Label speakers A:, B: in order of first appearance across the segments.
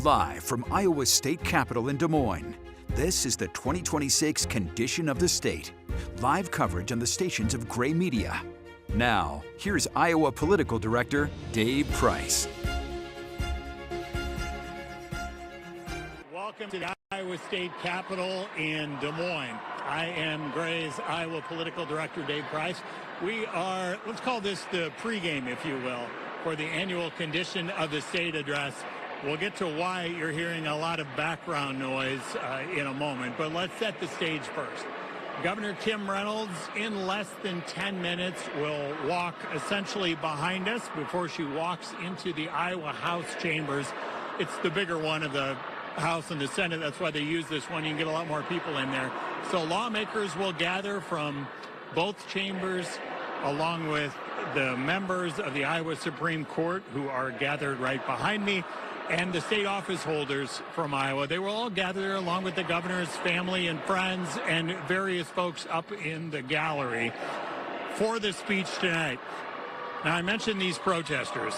A: Live from Iowa State Capitol in Des Moines, this is the 2026 Condition of the State. Live coverage on the stations of Gray Media. Now, here's Iowa Political Director Dave Price.
B: Welcome to the Iowa State Capitol in Des Moines. I am Gray's Iowa Political Director Dave Price. We are, let's call this the pregame, if you will, for the annual Condition of the State address. We'll get to why you're hearing a lot of background noise in a moment, but let's set the stage first. Governor Kim Reynolds, in less than 10 minutes, will walk essentially behind us before she walks into the Iowa House chambers. It's the bigger one of the House and the Senate. That's why they use this one. You can get a lot more people in there. So lawmakers will gather from both chambers, along with the members of the Iowa Supreme Court, who are gathered right behind me, and the state office holders from Iowa. They will all gather there along with the governor's family and friends and various folks up in the gallery for the speech tonight. Now, I mentioned these protesters.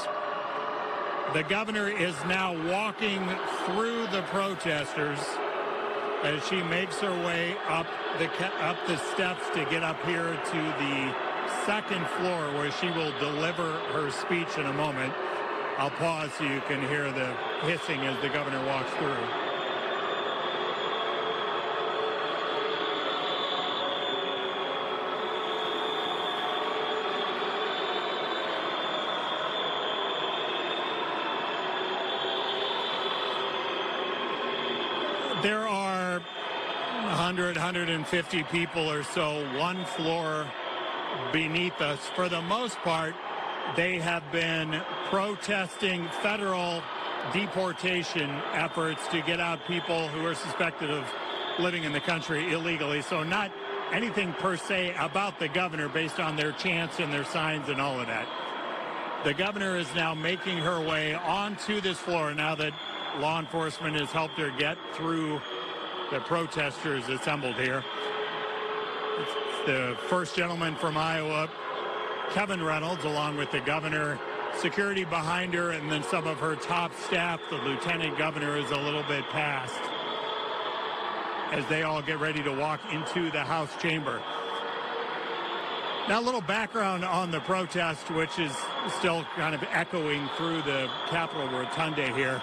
B: The governor is now walking through the protesters as she makes her way up the steps to get up here to the second floor, where she will deliver her speech in a moment. I'll pause so you can hear the hissing as the governor walks through. There are 100, 150 people or so, one floor beneath us. For the most part, they have been protesting federal deportation efforts to get out people who are suspected of living in the country illegally. So not anything per se about the governor based on their chants and their signs and all of that. The governor is now making her way onto this floor now that law enforcement has helped her get through the protesters assembled here. It's the first gentleman from Iowa, Kevin Reynolds, along with the governor, security behind her, and then some of her top staff. The lieutenant governor is a little bit past as they all get ready to walk into the House chamber. Now, a little background on the protest, which is still kind of echoing through the Capitol Rotunda here.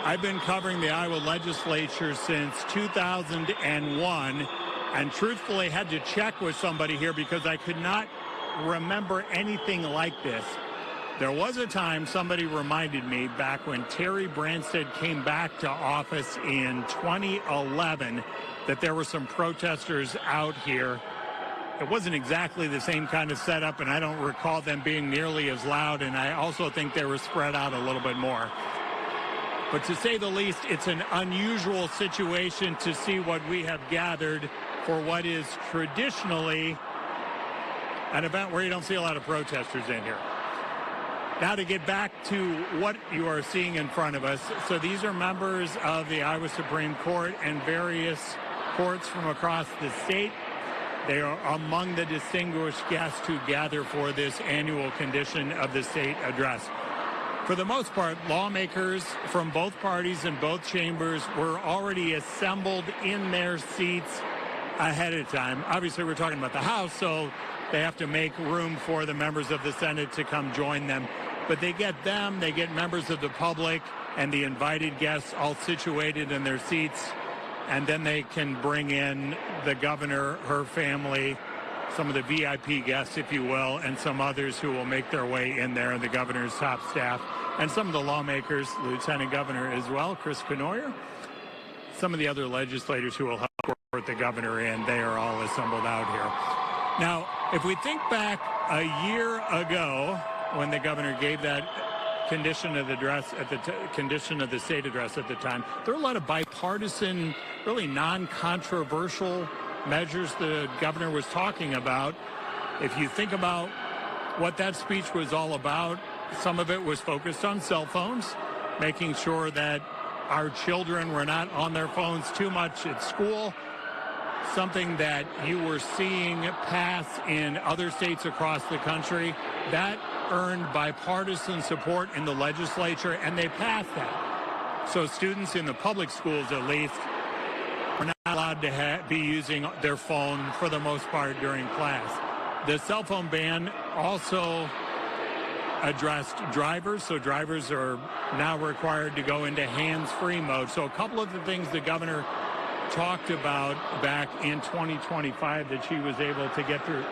B: I've been covering the Iowa legislature since 2001, and truthfully had to check with somebody here because I could not remember anything like this. There was a time somebody reminded me back when Terry Branstad came back to office in 2011 that there were some protesters out here. It wasn't exactly the same kind of setup, and I don't recall them being nearly as loud, and I also think they were spread out a little bit more. But to say the least, it's an unusual situation to see what we have gathered for what is traditionally an event where you don't see a lot of protesters in here. Now, to get back to what you are seeing in front of us. So these are members of the Iowa Supreme Court and various courts from across the state. They are among the distinguished guests who gather for this annual Condition of the State address. For the most part, lawmakers from both parties and both chambers were already assembled in their seats ahead of time. Obviously, we're talking about the House, so they have to make room for the members of the Senate to come join them. But they get members of the public and the invited guests all situated in their seats, and then they can bring in the governor, her family, some of the VIP guests, if you will, and some others who will make their way in there, and the governor's top staff, and some of the lawmakers, Lieutenant Governor as well, Chris Cournoyer, some of the other legislators who will help support the governor in. They are all assembled out here. Now, if we think back a year ago when the governor gave that condition of the address at the Condition of the State address at the time, there were a lot of bipartisan, really non-controversial measures the governor was talking about. If you think about what that speech was all about, some of it was focused on cell phones, making sure that our children were not on their phones too much at school, something that you were seeing pass in other states across the country. That earned bipartisan support in the legislature, and they passed that. So students in the public schools, at least, are not allowed to be using their phone for the most part during class. The cell phone ban also addressed drivers, so drivers are now required to go into hands-free mode. So a couple of the things the governor talked about back in 2025 that she was able to get through.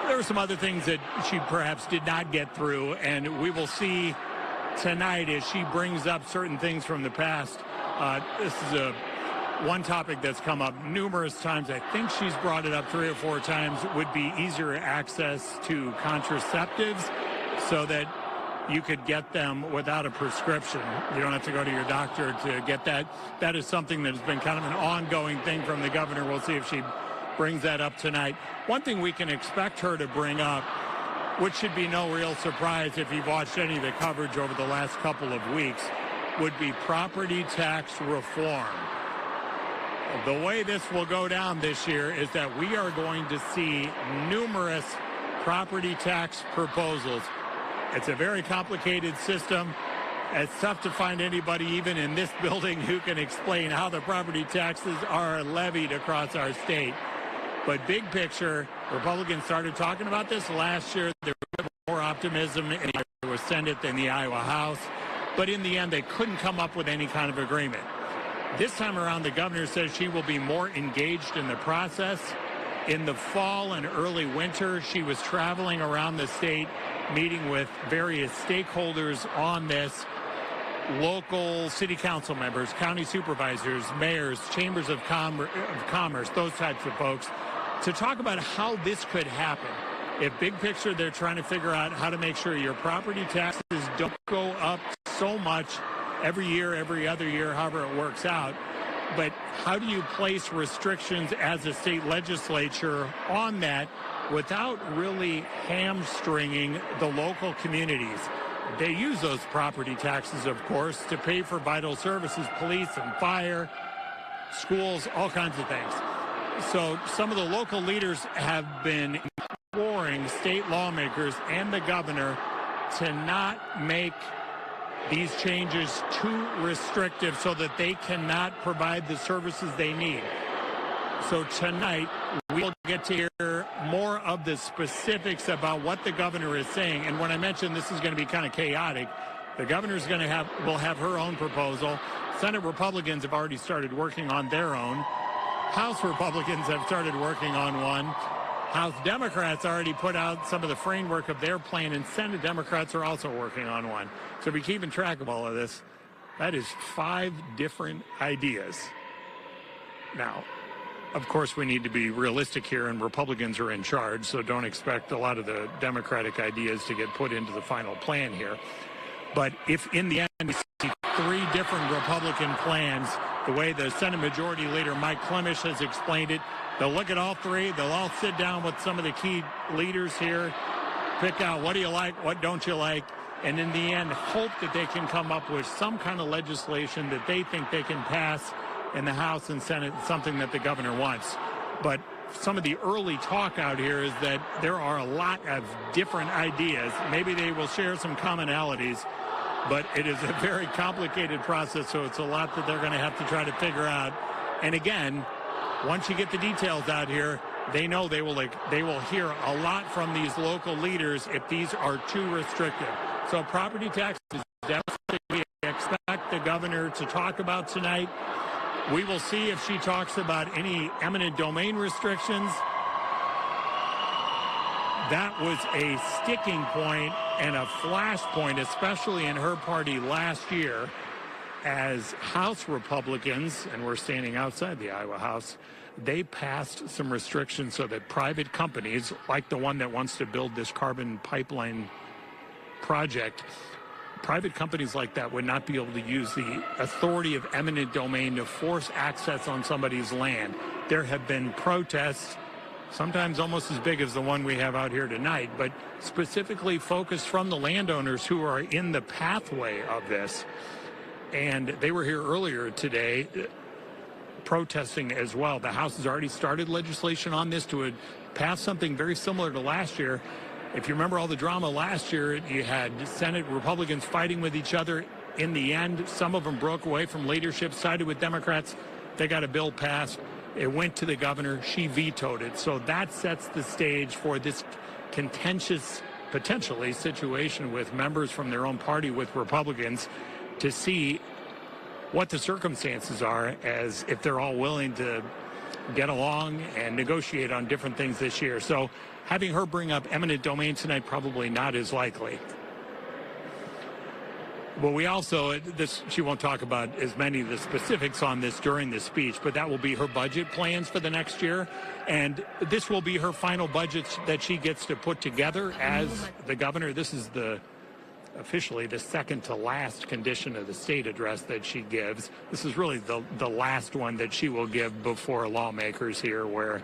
B: There were some other things that she perhaps did not get through, and we will see tonight as she brings up certain things from the past. This is one topic that's come up numerous times. I think she's brought it up 3 or 4 times. Would be easier access to contraceptives so that you could get them without a prescription. You don't have to go to your doctor to get that. That is something that has been kind of an ongoing thing from the governor. We'll see if she brings that up tonight. One thing we can expect her to bring up, which should be no real surprise if you've watched any of the coverage over the last couple of weeks, would be property tax reform. The way this will go down this year is that we are going to see numerous property tax proposals. It's a very complicated system. It's tough to find anybody even in this building who can explain how the property taxes are levied across our state. But big picture, Republicans started talking about this last year. There was more optimism in the Iowa Senate than the Iowa House. But in the end, they couldn't come up with any kind of agreement. This time around, the governor says she will be more engaged in the process. In the fall and early winter, she was traveling around the state, meeting with various stakeholders on this, local city council members, county supervisors, mayors, chambers of commerce, those types of folks, to talk about how this could happen. If big picture, they're trying to figure out how to make sure your property taxes don't go up so much every year, every other year, however it works out. But how do you place restrictions as a state legislature on that without really hamstringing the local communities? They use those property taxes, of course, to pay for vital services, police and fire, schools, all kinds of things. So some of the local leaders have been imploring state lawmakers and the governor to not make these changes too restrictive so that they cannot provide the services they need. So tonight, we'll get to hear more of the specifics about what the governor is saying. And when I mentioned this is going to be kind of chaotic, the governor's will have her own proposal. Senate Republicans have already started working on their own. House Republicans have started working on one. House Democrats already put out some of the framework of their plan, and Senate Democrats are also working on one. So we're keeping track of all of this. That is 5 different ideas. Now, of course, we need to be realistic here, and Republicans are in charge, so don't expect a lot of the Democratic ideas to get put into the final plan here. But if in the end we see 3 different Republican plans, the way the Senate Majority Leader Mike Clemish has explained it, they'll look at all 3. They'll all sit down with some of the key leaders here, pick out what do you like, what don't you like, and in the end hope that they can come up with some kind of legislation that they think they can pass in the House and Senate, something that the governor wants. But some of the early talk out here is that there are a lot of different ideas. Maybe they will share some commonalities, but it is a very complicated process, so it's a lot that they're going to have to try to figure out. And again, once you get the details out here, they know they will hear a lot from these local leaders if these are too restrictive. So property taxes is definitely we expect the governor to talk about tonight. We will see if she talks about any eminent domain restrictions. That was a sticking point and a flashpoint, especially in her party last year, as House Republicans, and we're standing outside the Iowa House, they passed some restrictions so that private companies, like the one that wants to build this carbon pipeline project, private companies like that would not be able to use the authority of eminent domain to force access on somebody's land. There have been protests, sometimes almost as big as the one we have out here tonight, but specifically focused from the landowners who are in the pathway of this. And they were here earlier today protesting as well. The House has already started legislation on this to pass something very similar to last year. if you remember all the drama last year, you had Senate Republicans fighting with each other. In the end, some of them broke away from leadership, sided with Democrats. They got a bill passed. It went to the governor. She vetoed it. So that sets the stage for this contentious, potentially, situation with members from their own party with Republicans to see what the circumstances are, as if they're all willing to get along and negotiate on different things this year. So having her bring up eminent domain tonight, probably not as likely. Well, we also, she won't talk about as many of the specifics on this during the speech, but that will be her budget plans for the next year. And this will be her final budget that she gets to put together as the governor. This is officially the second to last condition of the state address that she gives. This is really the last one that she will give before lawmakers here, where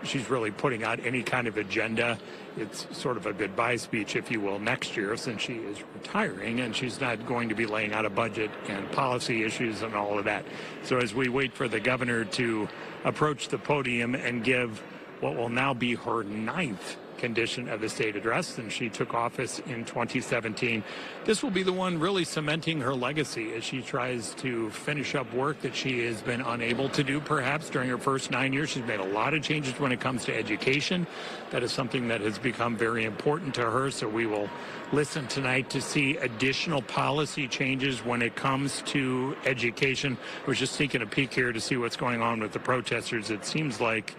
B: she's really putting out any kind of agenda. It's sort of a goodbye speech, if you will, next year, since she is retiring and she's not going to be laying out a budget and policy issues and all of that. So as we wait for the governor to approach the podium and give what will now be her 9th condition of the state address since she took office in 2017. This will be the one really cementing her legacy as she tries to finish up work that she has been unable to do perhaps during her first 9 years. She's made a lot of changes when it comes to education. That is something that has become very important to her, so we will listen tonight to see additional policy changes when it comes to education. We're just taking a peek here to see what's going on with the protesters. It seems like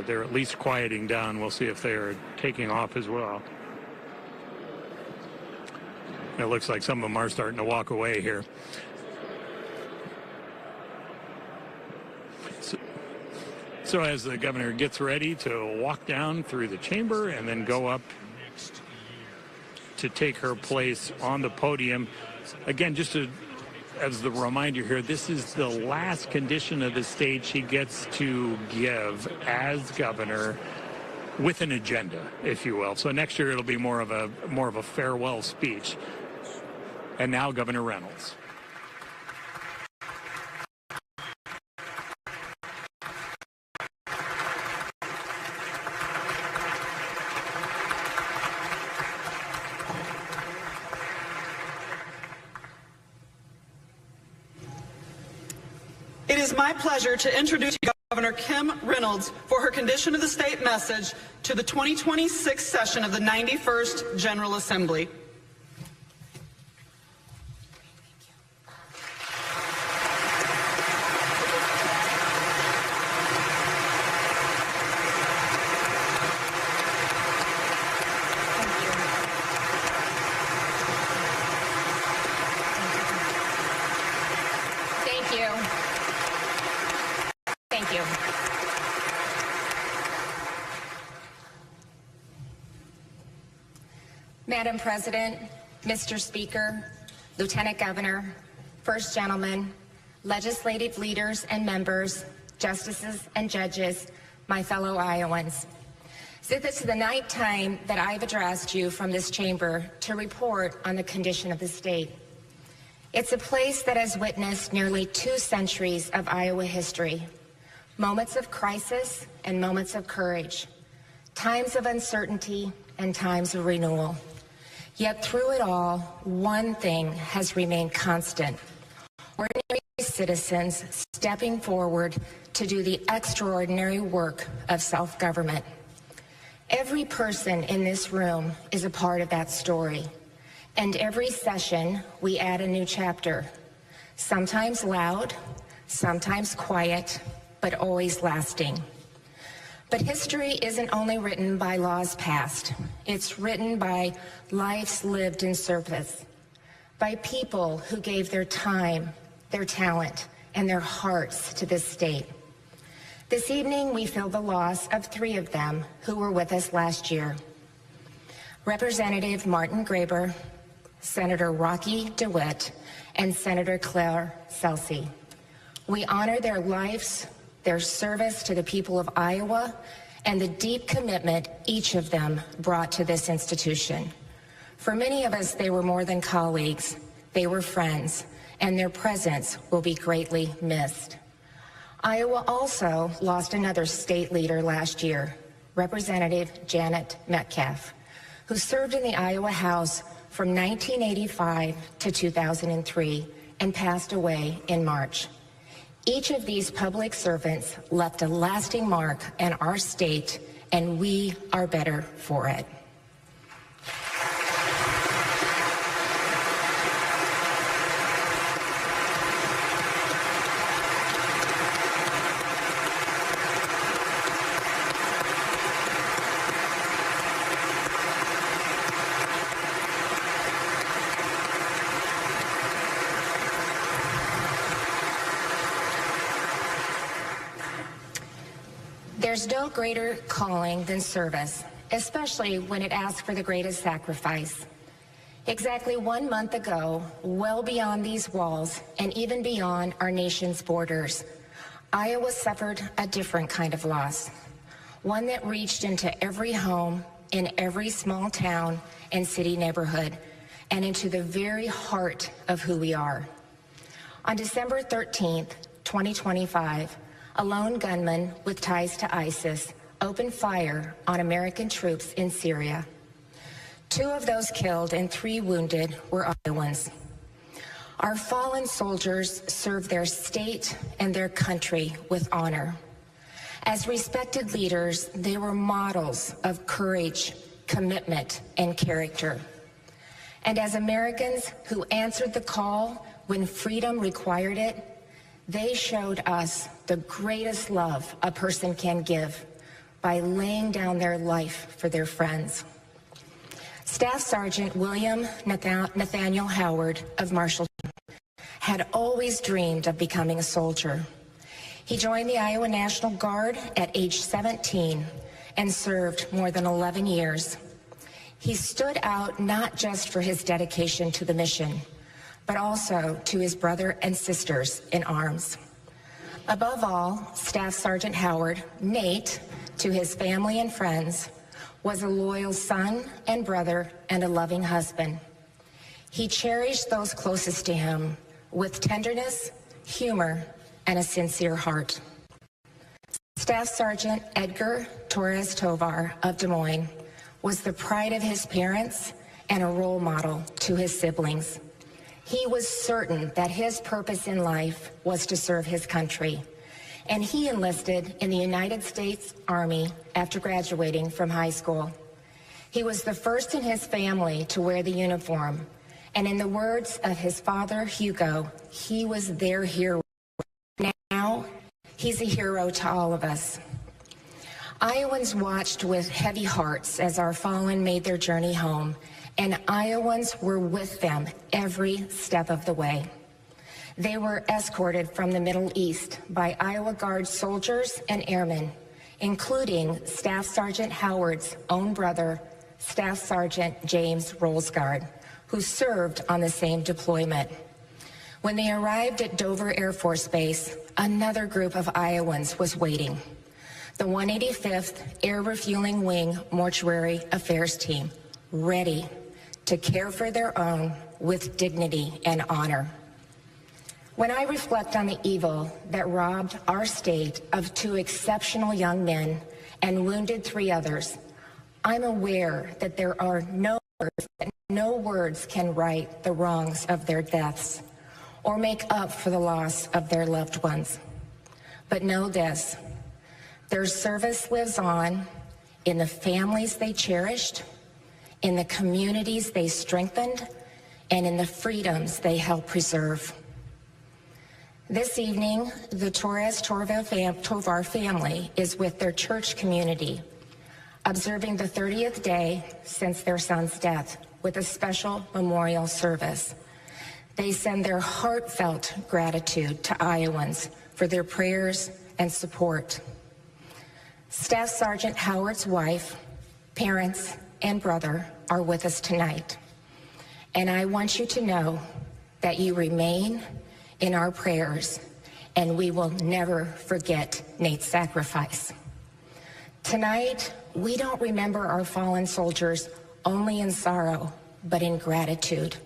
B: they're at least quieting down. We'll see if they're taking off as well. It looks like some of them are starting to walk away here. So as the governor gets ready to walk down through the chamber and then go up to take her place on the podium, again, just as the reminder here, this is the last condition of the state she gets to give as governor, with an agenda, if you will. So next year it'll be more of a farewell speech. And now Governor Reynolds.
C: It is my pleasure to introduce Governor Kim Reynolds for her Condition of the State message to the 2026 session of the 91st General Assembly.
D: Madam President, Mr. Speaker, Lieutenant Governor, First Gentleman, legislative leaders and members, justices and judges, my fellow Iowans. So this is the 9th time that I've addressed you from this chamber to report on the condition of the state. It's a place that has witnessed nearly 2 centuries of Iowa history, moments of crisis and moments of courage, times of uncertainty and times of renewal. Yet through it all, one thing has remained constant: ordinary citizens stepping forward to do the extraordinary work of self-government. Every person in this room is a part of that story, and every session we add a new chapter, sometimes loud, sometimes quiet, but always lasting. But history isn't only written by laws passed. It's written by lives lived in service, by people who gave their time, their talent, and their hearts to this state. This evening, we feel the loss of 3 of them who were with us last year. Representative Martin Graber, Senator Rocky DeWitt, and Senator Claire Celsey. We honor their lives, their service to the people of Iowa, and the deep commitment each of them brought to this institution. For many of us, they were more than colleagues. They were friends, and their presence will be greatly missed. Iowa also lost another state leader last year, Representative Janet Metcalf, who served in the Iowa House from 1985 to 2003 and passed away in March. Each of these public servants left a lasting mark on our state, and we are better for it. There's no greater calling than service, especially when it asks for the greatest sacrifice. Exactly 1 month ago, well beyond these walls and even beyond our nation's borders, Iowa suffered a different kind of loss, one that reached into every home in every small town and city neighborhood and into the very heart of who we are. On December 13th, 2025, a lone gunman with ties to ISIS opened fire on American troops in Syria. 2 of those killed and 3 wounded were Iowans. Our fallen soldiers served their state and their country with honor. As respected leaders, they were models of courage, commitment, and character. And as Americans who answered the call when freedom required it, they showed us the greatest love a person can give by laying down their life for their friends. Staff Sergeant William Nathaniel Howard of Marshalltown had always dreamed of becoming a soldier. He joined the Iowa National Guard at age 17 and served more than 11 years. He stood out not just for his dedication to the mission, but also to his brother and sisters in arms. Above all, Staff Sergeant Howard, Nate, to his family and friends, was a loyal son and brother and a loving husband. He cherished those closest to him with tenderness, humor, and a sincere heart. Staff Sergeant Edgar Torres Tovar of Des Moines was the pride of his parents and a role model to his siblings. He was certain that his purpose in life was to serve his country, and he enlisted in the United States Army after graduating from high school. He was the first in his family to wear the uniform, and in the words of his father, Hugo, he was their hero. Now, he's a hero to all of us. Iowans watched with heavy hearts as our fallen made their journey home, and Iowans were with them every step of the way. They were escorted from the Middle East by Iowa Guard soldiers and airmen, including Staff Sergeant Howard's own brother, Staff Sergeant James Rolsgaard, who served on the same deployment. When they arrived at Dover Air Force Base, another group of Iowans was waiting. The 185th Air Refueling Wing Mortuary Affairs Team, ready to care for their own with dignity and honor. When I reflect on the evil that robbed our state of 2 exceptional young men and wounded 3 others, I'm aware that there are no words can right the wrongs of their deaths or make up for the loss of their loved ones. But know this, their service lives on in the families they cherished, in the communities they strengthened, and in the freedoms they helped preserve. This evening, the Torres Tovar family is with their church community, observing the 30th day since their son's death with a special memorial service. They send their heartfelt gratitude to Iowans for their prayers and support. Staff Sergeant Howard's wife, parents, and brother are with us tonight. And I want you to know that you remain in our prayers, and we will never forget Nate's sacrifice. Tonight, we don't remember our fallen soldiers only in sorrow, but in gratitude.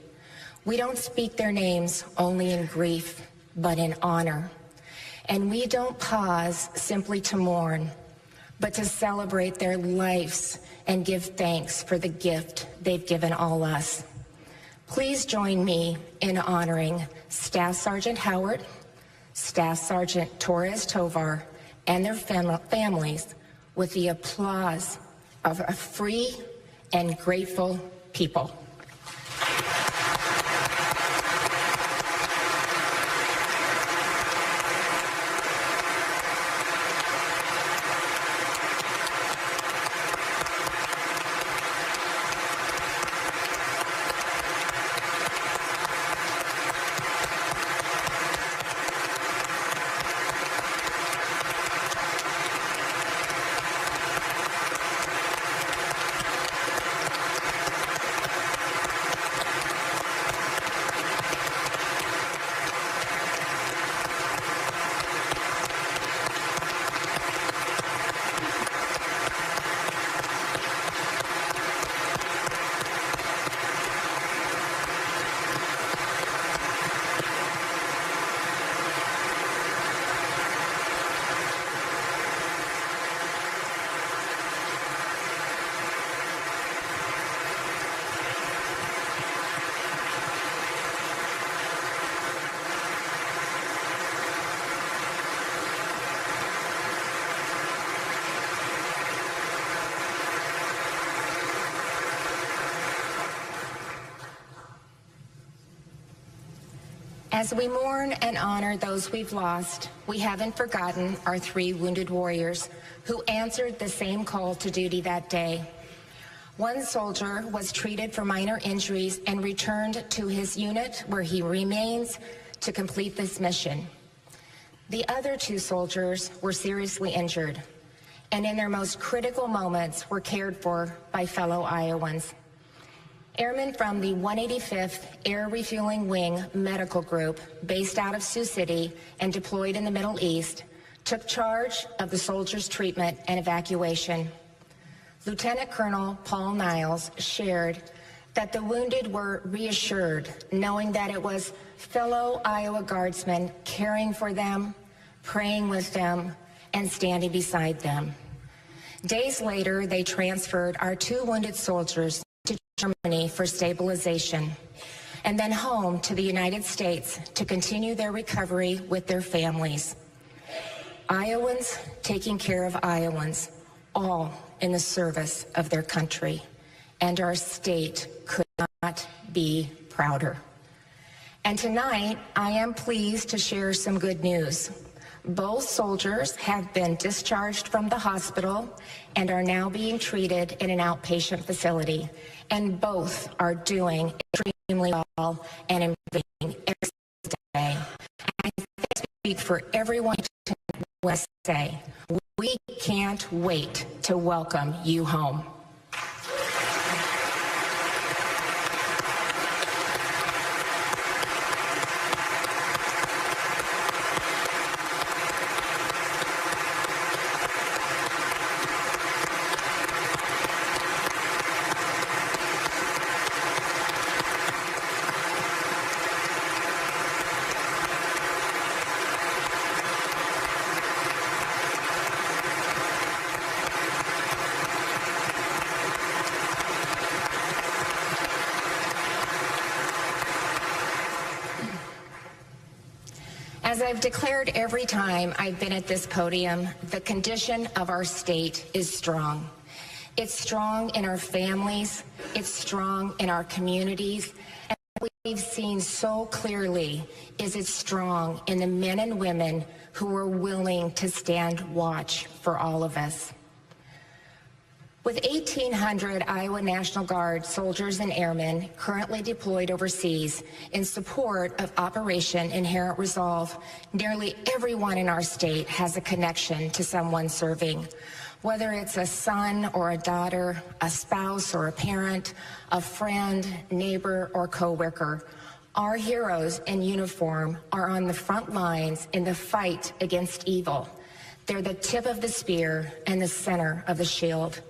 D: We don't speak their names only in grief, but in honor. And we don't pause simply to mourn, but to celebrate their lives and give thanks for the gift they've given all us. Please join me in honoring Staff Sergeant Howard, Staff Sergeant Torres Tovar, and their families with the applause of a free and grateful people. As we mourn and honor those we've lost, we haven't forgotten our 3 wounded warriors who answered the same call to duty that day. One soldier was treated for minor injuries and returned to his unit where he remains to complete this mission. The other 2 soldiers were seriously injured and in their most critical moments were cared for by fellow Iowans. Airmen from the 185th Air Refueling Wing Medical Group, based out of Sioux City and deployed in the Middle East, took charge of the soldiers' treatment and evacuation. Lieutenant Colonel Paul Niles shared that the wounded were reassured, knowing that it was fellow Iowa Guardsmen caring for them, praying with them, and standing beside them. Days later, they transferred our 2 wounded soldiers to Germany for stabilization, and then home to the United States to continue their recovery with their families. Iowans taking care of Iowans, all in the service of their country, and our state could not be prouder. And tonight, I am pleased to share some good news. Both soldiers have been discharged from the hospital and are now being treated in an outpatient facility, and both are doing extremely well and improving every day. I speak for everyone to say, we can't wait to welcome you home. As I've declared every time I've been at this podium, the condition of our state is strong. It's strong in our families, it's strong in our communities, and what we've seen so clearly is it's strong in the men and women who are willing to stand watch for all of us. With 1,800 Iowa National Guard soldiers and airmen currently deployed overseas in support of Operation Inherent Resolve, nearly everyone in our state has a connection to someone serving. Whether it's a son or a daughter, a spouse or a parent, a friend, neighbor, or coworker, our heroes in uniform are on the front lines in the fight against evil. They're the tip of the spear and the center of the shield.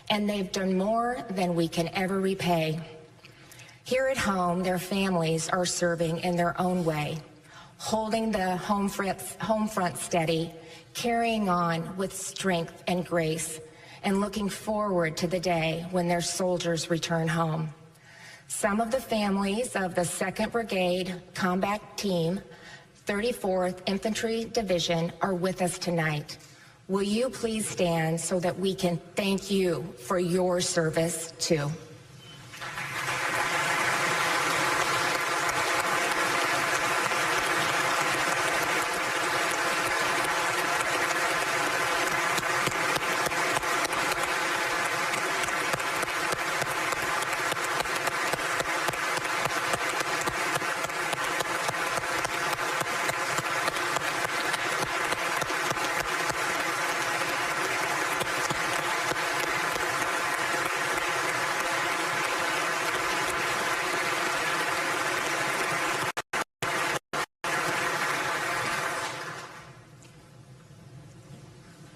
D: And they've done more than we can ever repay. Here at home, their families are serving in their own way, holding the home front steady, carrying on with strength and grace, and looking forward to the day when their soldiers return home. Some of the families of the 2nd Brigade Combat Team, 34th Infantry Division are with us tonight. Will you please stand so that we can thank you for your service too?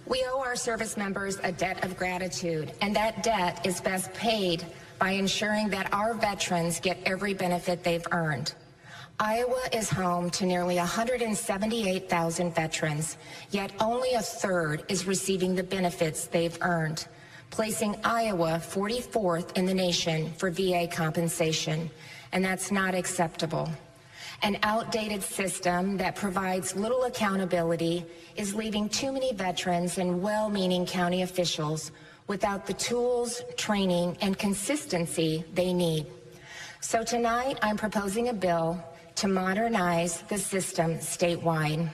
D: We owe our service members a debt of gratitude, and that debt is best paid by ensuring that our veterans get every benefit they've earned. Iowa is home to nearly 178,000 veterans, yet only a third is receiving the benefits they've earned, placing Iowa 44th in the nation for VA compensation, and that's not acceptable. An outdated system that provides little accountability is leaving too many veterans and well-meaning county officials without the tools, training, and consistency they need. So tonight, I'm proposing a bill to modernize the system statewide.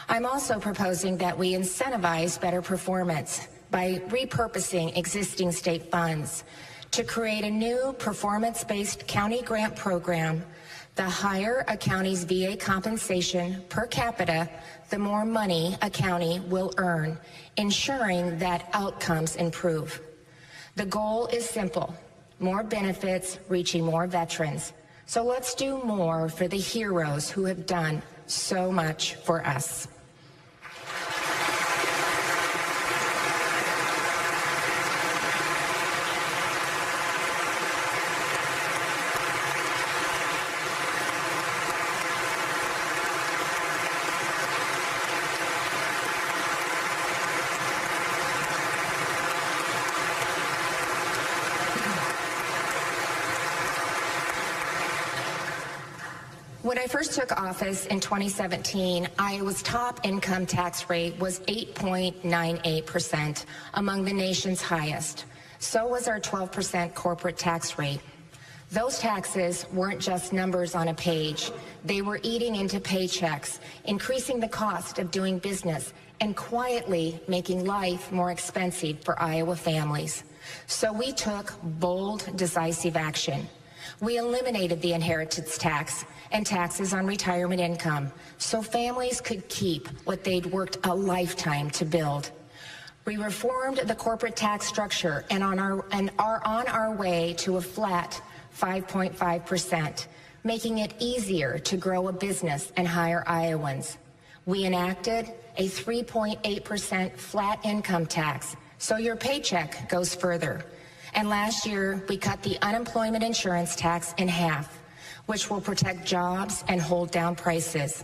D: I'm also proposing that we incentivize better performance by repurposing existing state funds to create a new performance-based county grant program. The higher a county's VA compensation per capita, the more money a county will earn, ensuring that outcomes improve. The goal is simple: more benefits reaching more veterans. So let's do more for the heroes who have done so much for us. When I first took office in 2017, Iowa's top income tax rate was 8.98%, among the nation's highest. So was our 12% corporate tax rate. Those taxes weren't just numbers on a page. They were eating into paychecks, increasing the cost of doing business, and quietly making life more expensive for Iowa families. So we took bold, decisive action. We eliminated the inheritance tax and taxes on retirement income so families could keep what they'd worked a lifetime to build. We reformed the corporate tax structure and are on our way to a flat 5.5%, making it easier to grow a business and hire Iowans. We enacted a 3.8% flat income tax so your paycheck goes further. And last year, we cut the unemployment insurance tax in half, which will protect jobs and hold down prices.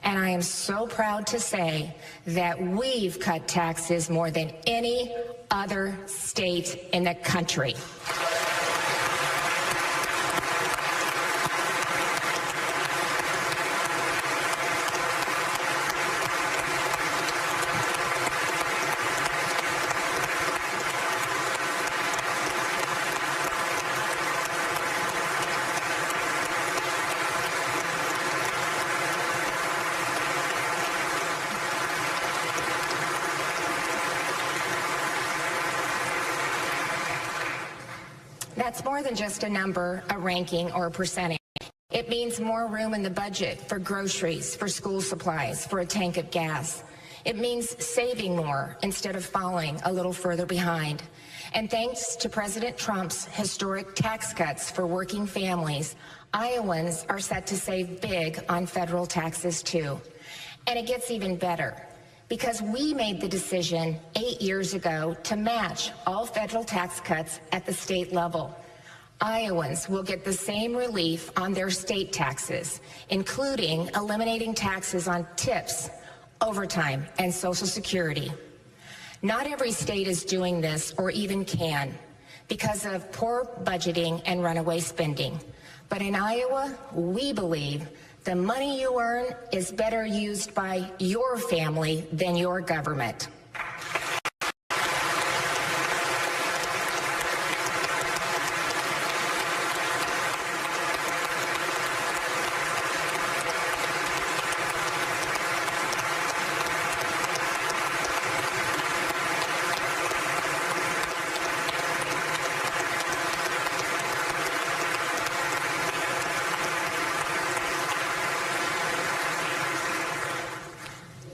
D: And I am so proud to say that we've cut taxes more than any other state in the country. That's more than just a number, a ranking, or a percentage. It means more room in the budget for groceries, for school supplies, for a tank of gas. It means saving more instead of falling a little further behind. And thanks to President Trump's historic tax cuts for working families, Iowans are set to save big on federal taxes too. And it gets even better, because we made the decision 8 years ago to match all federal tax cuts at the state level. Iowans will get the same relief on their state taxes, including eliminating taxes on tips, overtime, and Social Security. Not every state is doing this or even can because of poor budgeting and runaway spending. But in Iowa, we believe the money you earn is better used by your family than your government.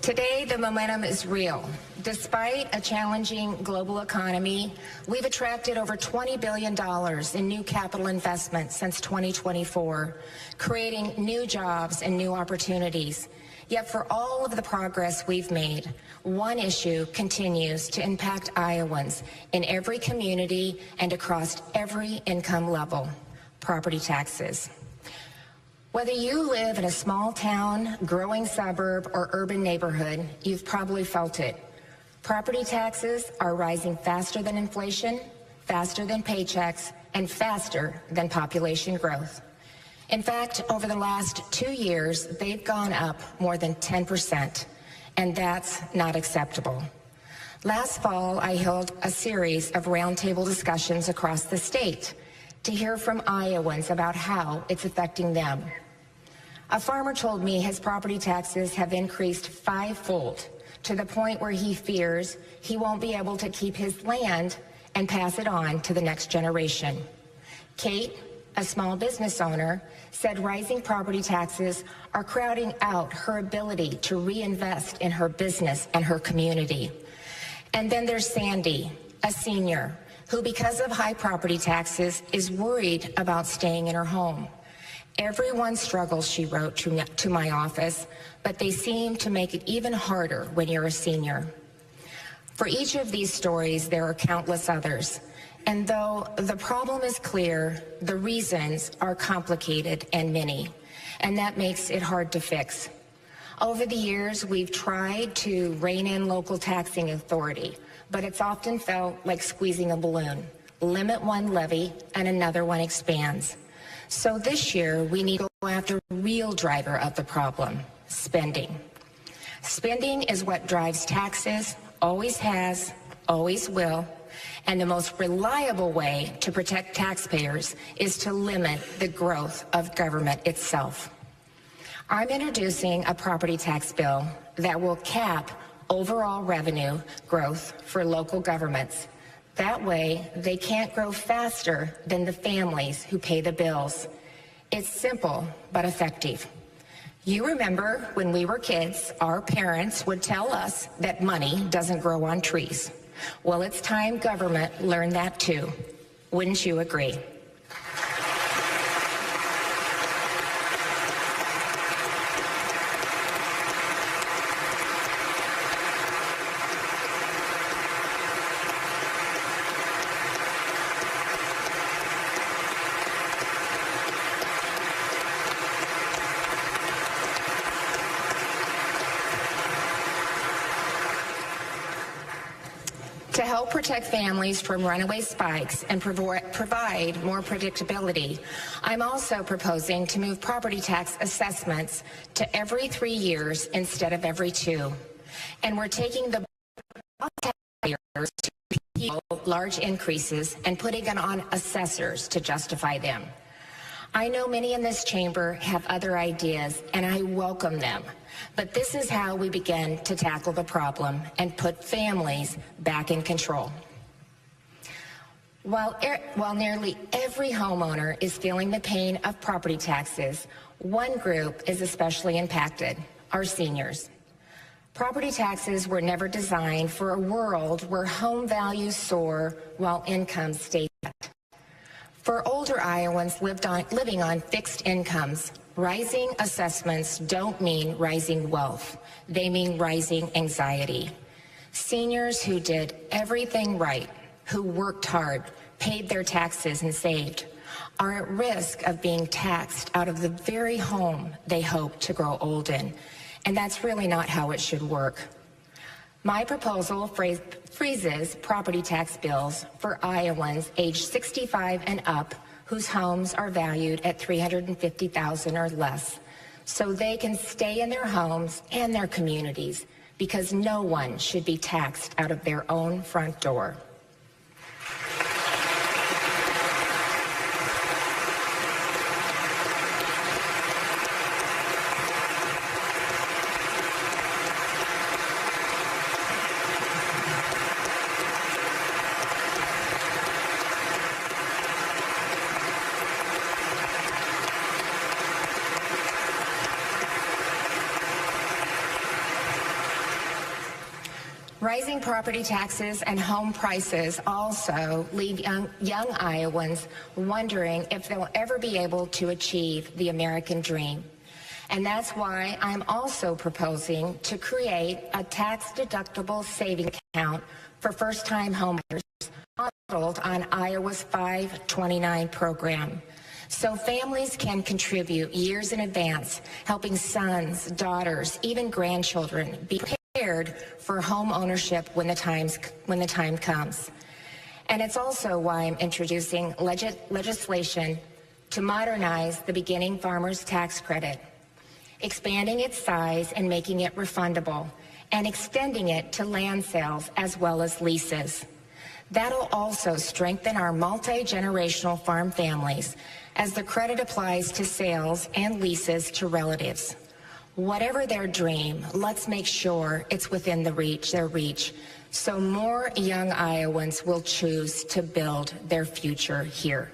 D: Today, the momentum is real. Despite a challenging global economy, we've attracted over $20 billion in new capital investments since 2024, creating new jobs and new opportunities. Yet for all of the progress we've made, one issue continues to impact Iowans in every community and across every income level: property taxes. Whether you live in a small town, growing suburb, or urban neighborhood, you've probably felt it. Property taxes are rising faster than inflation, faster than paychecks, and faster than population growth. In fact, over the last 2 years, they've gone up more than 10%, and that's not acceptable. Last fall, I held a series of roundtable discussions across the state to hear from Iowans about how it's affecting them. A farmer told me his property taxes have increased 5-fold to the point where he fears he won't be able to keep his land and pass it on to the next generation. Kate, a small business owner, said rising property taxes are crowding out her ability to reinvest in her business and her community. And then there's Sandy, a senior, who because of high property taxes is worried about staying in her home. Everyone struggles, she wrote to my office, but they seem to make it even harder when you're a senior. For each of these stories, there are countless others. And though the problem is clear, the reasons are complicated and many, and that makes it hard to fix. Over the years, we've tried to rein in local taxing authority, but it's often felt like squeezing a balloon. Limit one levy and another one expands. So this year, we need to go after the real driver of the problem: spending. Spending is what drives taxes, always has, always will, and the most reliable way to protect taxpayers is to limit the growth of government itself. I'm introducing a property tax bill that will cap overall revenue growth for local governments. That way, they can't grow faster than the families who pay the bills. It's simple but effective. You remember when we were kids, our parents would tell us that money doesn't grow on trees. Well, it's time government learned that too. Wouldn't you agree? To help protect families from runaway spikes and provide more predictability, I'm also proposing to move property tax assessments to every 3 years instead of every 2. And we're taking the taxpayers to appeal large increases and putting it on assessors to justify them. I know many in this chamber have other ideas, and I welcome them. But this is how we begin to tackle the problem and put families back in control. While nearly every homeowner is feeling the pain of property taxes, one group is especially impacted: our seniors. Property taxes were never designed for a world where home values soar while incomes stay flat. For older Iowans living on fixed incomes, rising assessments don't mean rising wealth. They mean rising anxiety. Seniors who did everything right, who worked hard, paid their taxes and saved, are at risk of being taxed out of the very home they hope to grow old in. And that's really not how it should work. My proposal freezes property tax bills for Iowans aged 65 and up whose homes are valued at $350,000 or less, so they can stay in their homes and their communities, because no one should be taxed out of their own front door. Rising property taxes and home prices also leave young Iowans wondering if they'll ever be able to achieve the American dream. And that's why I'm also proposing to create a tax-deductible savings account for first-time homeowners modeled on Iowa's 529 program, so families can contribute years in advance, helping sons, daughters, even grandchildren be prepared for home ownership when the time comes. And it's also why I'm introducing legislation to modernize the beginning farmer's tax credit, expanding its size and making it refundable, and extending it to land sales as well as leases. That'll also strengthen our multi-generational farm families as the credit applies to sales and leases to relatives. Whatever their dream, let's make sure it's within their reach, so more young Iowans will choose to build their future here.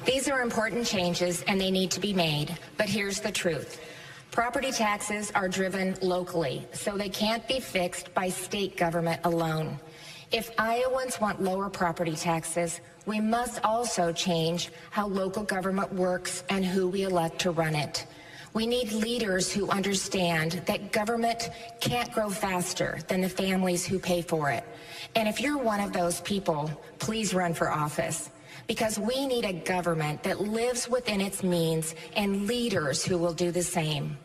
D: These are important changes and they need to be made, but here's the truth. Property taxes are driven locally, so they can't be fixed by state government alone. If Iowans want lower property taxes, we must also change how local government works and who we elect to run it. We need leaders who understand that government can't grow faster than the families who pay for it. And if you're one of those people, please run for office. Because we need a government that lives within its means and leaders who will do the same.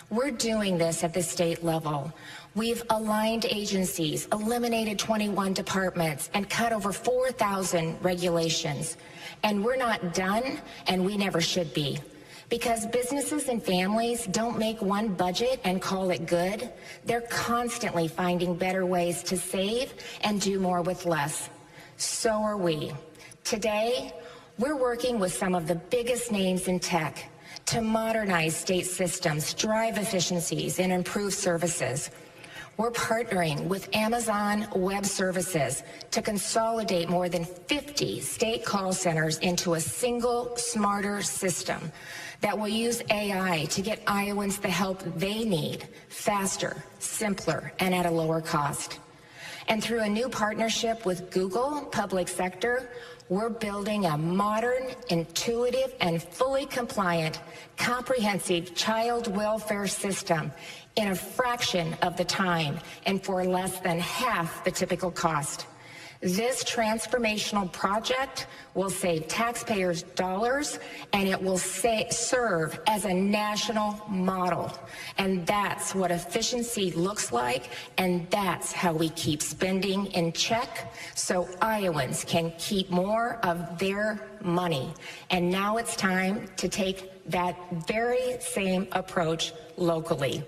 D: We're doing this at the state level. We've aligned agencies, eliminated 21 departments, and cut over 4,000 regulations. And we're not done, and we never should be. Because businesses and families don't make one budget and call it good. They're constantly finding better ways to save and do more with less. So are we. Today, we're working with some of the biggest names in tech to modernize state systems, drive efficiencies, and improve services. We're partnering with Amazon Web Services to consolidate more than 50 state call centers into a single, smarter system that will use AI to get Iowans the help they need faster, simpler, and at a lower cost. And through a new partnership with Google Public Sector, we're building a modern, intuitive, and fully compliant, comprehensive child welfare system in a fraction of the time and for less than half the typical cost. This transformational project will save taxpayers dollars, and it will serve as a national model. And that's what efficiency looks like, and that's how we keep spending in check so Iowans can keep more of their money. And now it's time to take that very same approach locally.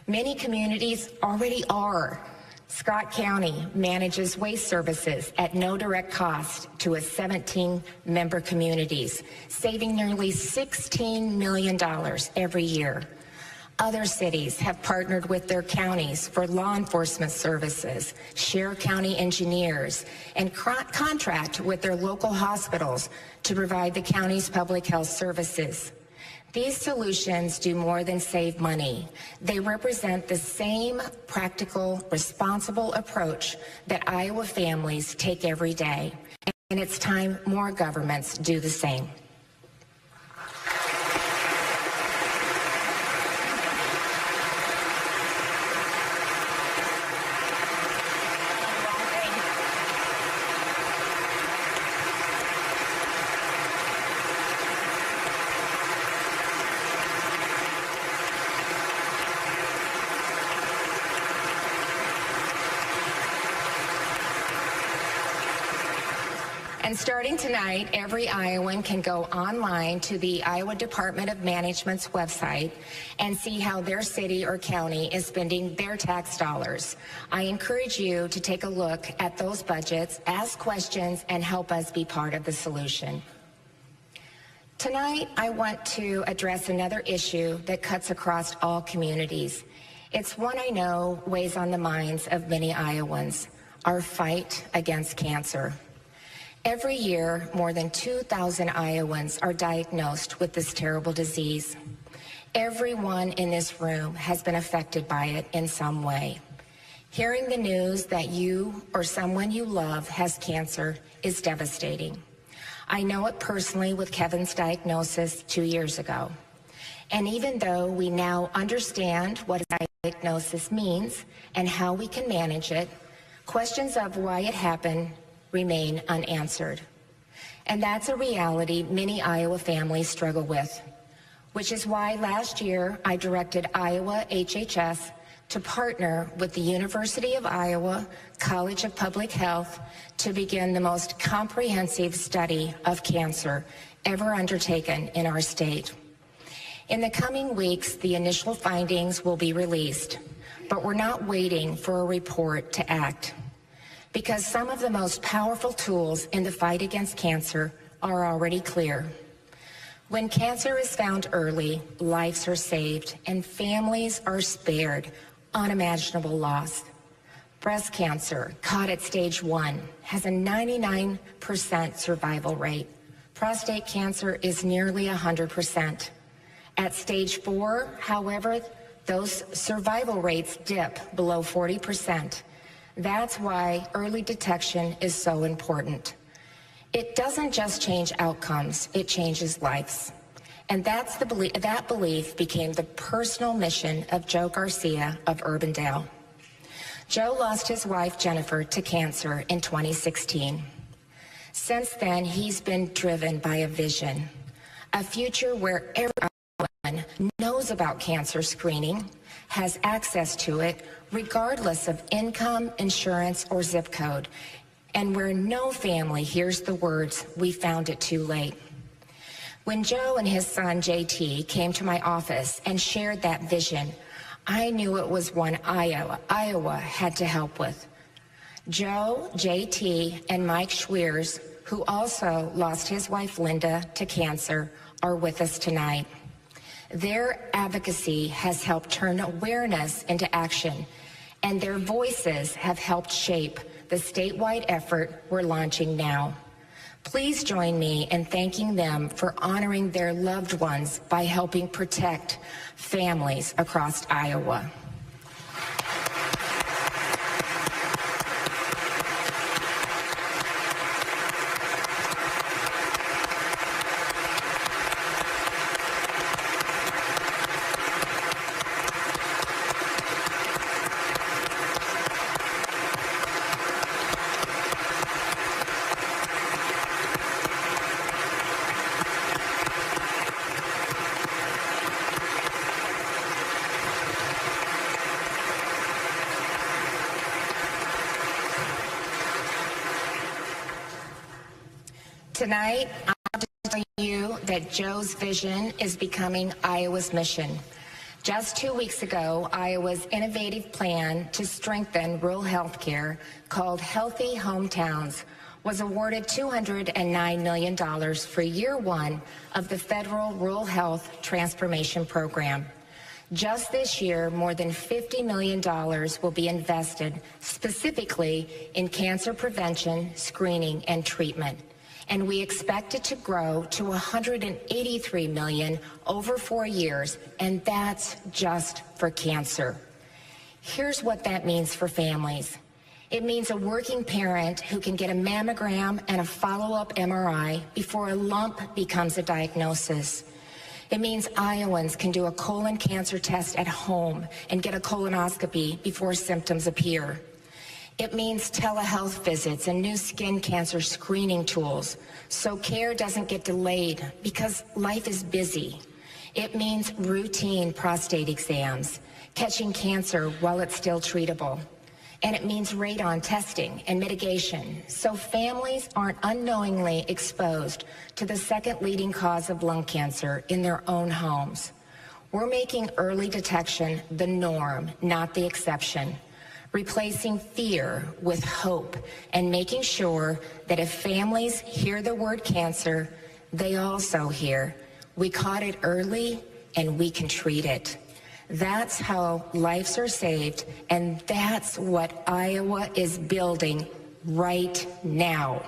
D: Many communities already are. Scott County manages waste services at no direct cost to its 17 member communities, saving nearly $16 million every year. Other cities have partnered with their counties for law enforcement services, share county engineers, and contract with their local hospitals to provide the county's public health services. These solutions do more than save money. They represent the same practical, responsible approach that Iowa families take every day. And it's time more governments do the same. And starting tonight, every Iowan can go online to the Iowa Department of Management's website and see how their city or county is spending their tax dollars. I encourage you to take a look at those budgets, ask questions, and help us be part of the solution. Tonight, I want to address another issue that cuts across all communities. It's one I know weighs on the minds of many Iowans, our fight against cancer. Every year, more than 2,000 Iowans are diagnosed with this terrible disease. Everyone in this room has been affected by it in some way. Hearing the news that you or someone you love has cancer is devastating. I know it personally with Kevin's diagnosis 2 years ago. And even though we now understand what a diagnosis means and how we can manage it, questions of why it happened remain unanswered. And that's a reality many Iowa families struggle with, which is why last year I directed Iowa HHS to partner with the University of Iowa College of Public Health to begin the most comprehensive study of cancer ever undertaken in our state. In the coming weeks, the initial findings will be released, but we're not waiting for a report to act, because some of the most powerful tools in the fight against cancer are already clear. When cancer is found early, lives are saved and families are spared unimaginable loss. Breast cancer, caught at stage 1, has a 99% survival rate. Prostate cancer is nearly 100%. At stage 4, however, those survival rates dip below 40%. That's why early detection is so important. It doesn't just change outcomes, it changes lives. And that belief became the personal mission of Joe Garcia of Urbandale. Joe lost his wife, Jennifer, to cancer in 2016. Since then, he's been driven by a vision, a future where everyone knows about cancer screening, has access to it, regardless of income, insurance, or zip code, and where no family hears the words, "We found it too late." When Joe and his son, JT, came to my office and shared that vision, I knew it was one Iowa had to help with. Joe, JT, and Mike Schweers, who also lost his wife, Linda, to cancer, are with us tonight. Their advocacy has helped turn awareness into action, and their voices have helped shape the statewide effort we're launching now. Please join me in thanking them for honoring their loved ones by helping protect families across Iowa. Tonight, I have to tell you that Joe's vision is becoming Iowa's mission. Just 2 weeks ago, Iowa's innovative plan to strengthen rural health care, called Healthy Hometowns, was awarded $209 million for year 1 of the federal Rural Health Transformation Program. Just this year, more than $50 million will be invested specifically in cancer prevention, screening, and treatment. and we expect it to grow to 183 million over 4 years, and that's just for cancer. Here's what that means for families. It means a working parent who can get a mammogram and a follow-up MRI before a lump becomes a diagnosis. It means Iowans can do a colon cancer test at home and get a colonoscopy before symptoms appear. It means telehealth visits and new skin cancer screening tools so care doesn't get delayed because life is busy. It means routine prostate exams, catching cancer while it's still treatable. And it means radon testing and mitigation so families aren't unknowingly exposed to the second leading cause of lung cancer in their own homes. We're making early detection the norm, not the exception, replacing fear with hope and making sure that if families hear the word cancer, they also hear, we caught it early and we can treat it. That's how lives are saved, and that's what Iowa is building right now.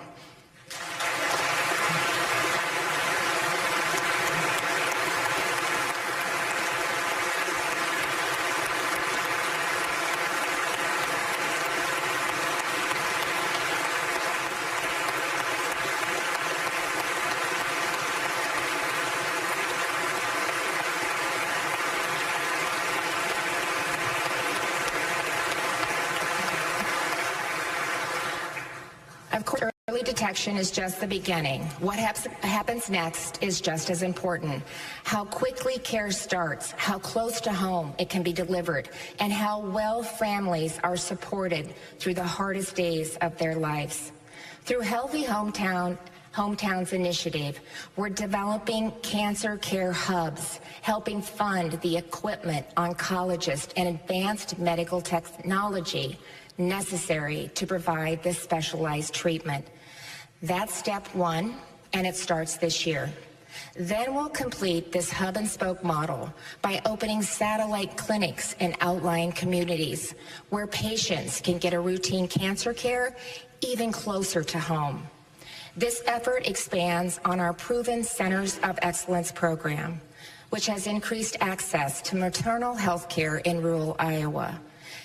D: Of course, early detection is just the beginning. What happens next is just as important. How quickly care starts, how close to home it can be delivered, and how well families are supported through the hardest days of their lives. Through Healthy Hometowns Initiative, we're developing cancer care hubs, helping fund the equipment, oncologists, and advanced medical technology necessary to provide this specialized treatment. That's step one, and it starts this year. Then we'll complete this hub and spoke model by opening satellite clinics in outlying communities where patients can get a routine cancer care even closer to home. This effort expands on our proven Centers of Excellence program, which has increased access to maternal health care in rural Iowa.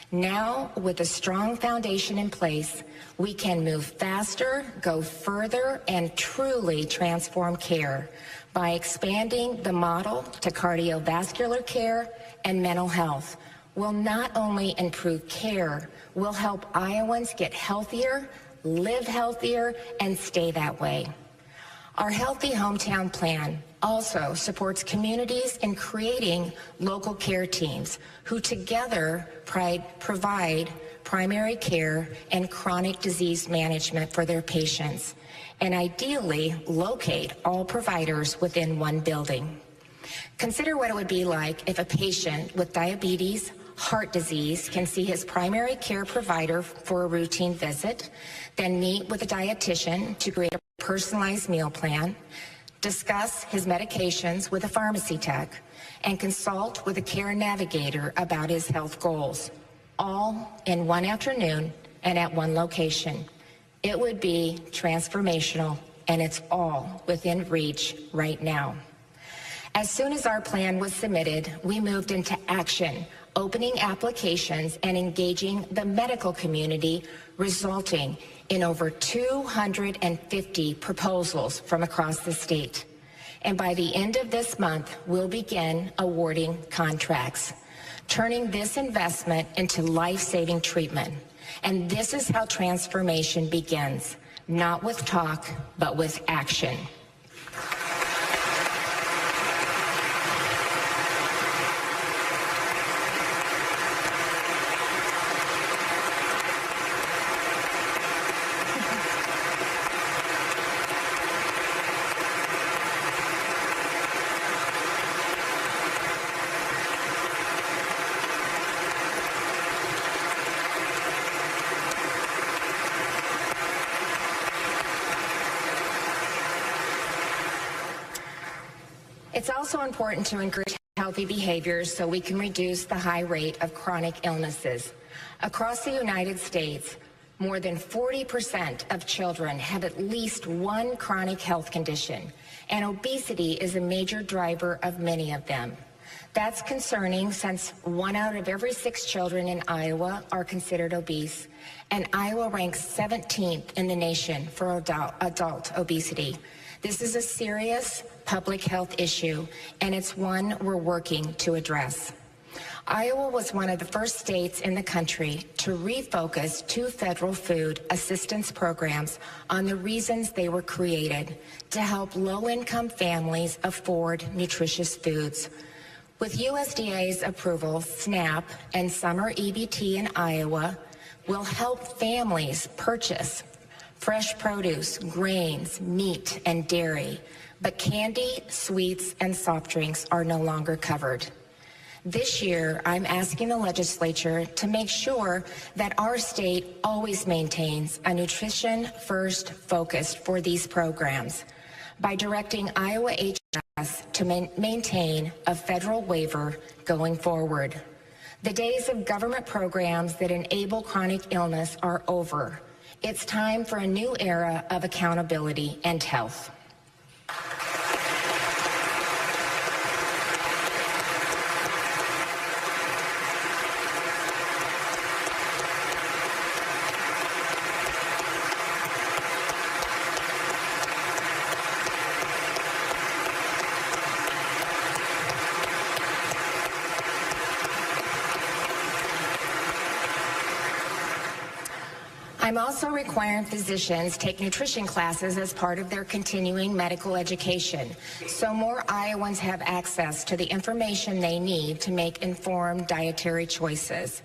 D: Now, with a strong foundation in place, we can move faster, go further, and truly transform care by expanding the model to cardiovascular care and mental health. We'll not only improve care, we'll help Iowans get healthier, live healthier, and stay that way. Our Healthy Hometown Plan also supports communities in creating local care teams who together provide primary care and chronic disease management for their patients, and ideally locate all providers within one building. Consider what it would be like if a patient with diabetes, heart disease can see his primary care provider for a routine visit, then meet with a dietitian to create a personalized meal plan, discuss his medications with a pharmacy tech, and consult with a care navigator about his health goals, all in one afternoon and at one location. It would be transformational, and it's all within reach right now. As soon as our plan was submitted, we moved into action, opening applications and engaging the medical community, resulting in over 250 proposals from across the state. And by the end of this month, we'll begin awarding contracts, turning this investment into life-saving treatment. And this is how transformation begins, not with talk, but with action. It's also important to encourage healthy behaviors so we can reduce the high rate of chronic illnesses. Across the United States, More than 40% of children have at least one chronic health condition, and obesity is a major driver of many of them. That's concerning since 1 out of every 6 children in Iowa are considered obese, and Iowa ranks 17th in the nation for adult obesity. This is a serious public health issue, and it's one we're working to address. Iowa was one of the first states in the country to refocus 2 federal food assistance programs on the reasons they were created, to help low-income families afford nutritious foods. With USDA's approval, SNAP and summer EBT in Iowa will help families purchase fresh produce, grains, meat, and dairy, but candy, sweets, and soft drinks are no longer covered. This year, I'm asking the legislature to make sure that our state always maintains a nutrition-first focus for these programs by directing Iowa HHS to maintain a federal waiver going forward. The days of government programs that enable chronic illness are over. It's time for a new era of accountability and health. I'm also requiring physicians take nutrition classes as part of their continuing medical education, so more Iowans have access to the information they need to make informed dietary choices.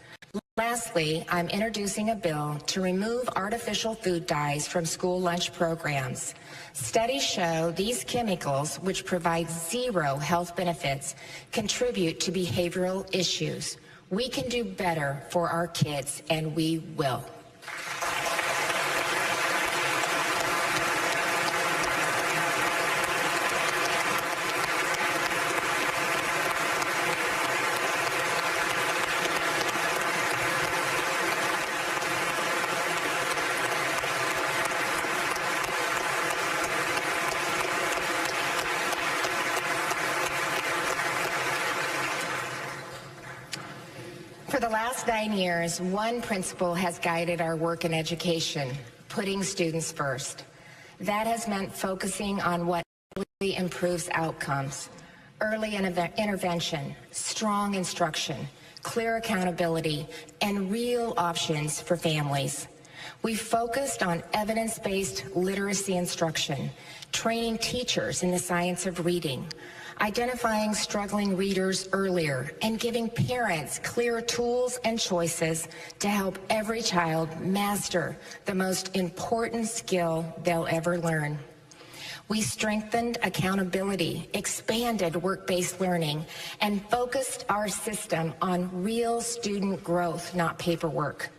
D: Lastly, I'm introducing a bill to remove artificial food dyes from school lunch programs. Studies show these chemicals, which provide 0 health benefits, contribute to behavioral issues. We can do better for our kids, and we will. For the last 9 years, one principle has guided our work in education: putting students first. That has meant focusing on what really improves outcomes: early intervention, strong instruction, clear accountability, and real options for families. We focused on evidence-based literacy instruction, training teachers in the science of reading, identifying struggling readers earlier, and giving parents clear tools and choices to help every child master the most important skill they'll ever learn. We strengthened accountability, expanded work-based learning, and focused our system on real student growth, not paperwork.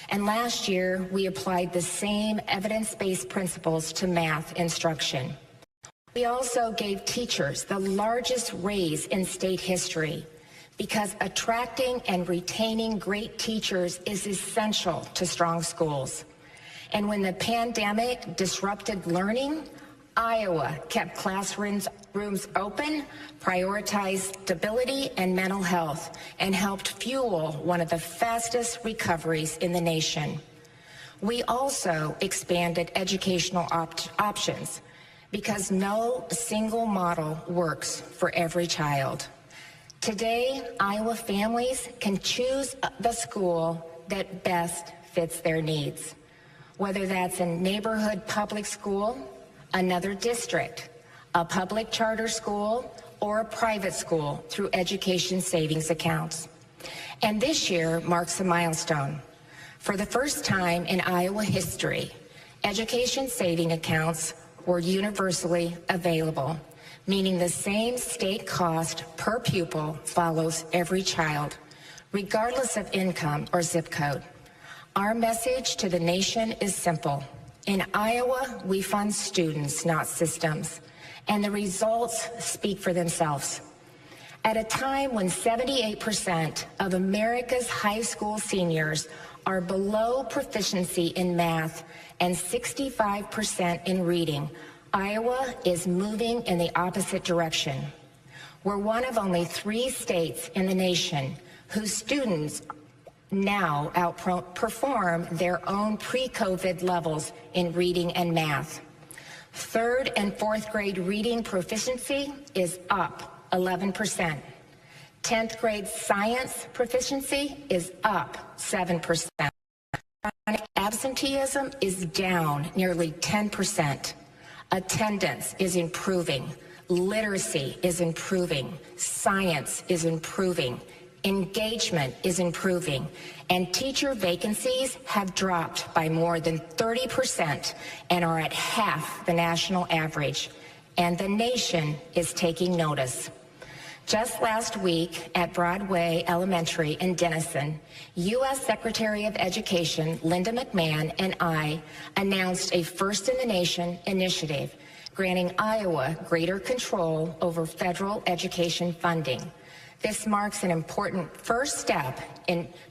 D: And last year, we applied the same evidence-based principles to math instruction. We also gave teachers the largest raise in state history, because attracting and retaining great teachers is essential to strong schools. And when the pandemic disrupted learning, Iowa kept classrooms open, prioritized stability and mental health, and helped fuel one of the fastest recoveries in the nation. We also expanded educational options, because no single model works for every child. Today, Iowa families can choose the school that best fits their needs, whether that's a neighborhood public school, another district, a public charter school, or a private school through education savings accounts. And this year marks a milestone. For the first time in Iowa history, education saving accounts were universally available, meaning the same state cost per pupil follows every child, regardless of income or zip code. Our message to the nation is simple. In Iowa, we fund students, not systems, and the results speak for themselves. At a time when 78% of America's high school seniors are below proficiency in math and 65% in reading, Iowa is moving in the opposite direction. We're one of only 3 states in the nation whose students now outperform their own pre-COVID levels in reading and math. 3rd and 4th grade reading proficiency is up 11%. 10th grade science proficiency is up 7%. Absenteeism is down nearly 10%. Attendance is improving. Literacy is improving. Science is improving. Engagement is improving. And teacher vacancies have dropped by more than 30% and are at half the national average. And the nation is taking notice. Just last week at Broadway Elementary in Denison, U.S. Secretary of Education Linda McMahon and I announced a first-in-the-nation initiative granting Iowa greater control over federal education funding. This marks an important first step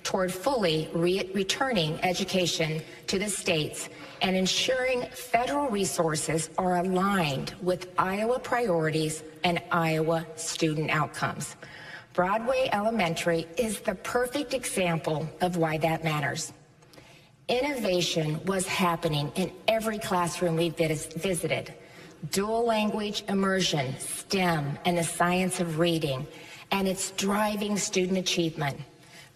D: toward fully returning education to the states and ensuring federal resources are aligned with Iowa priorities and Iowa student outcomes. Broadway Elementary is the perfect example of why that matters. Innovation was happening in every classroom we visited. Dual language immersion, STEM, and the science of reading, and it's driving student achievement.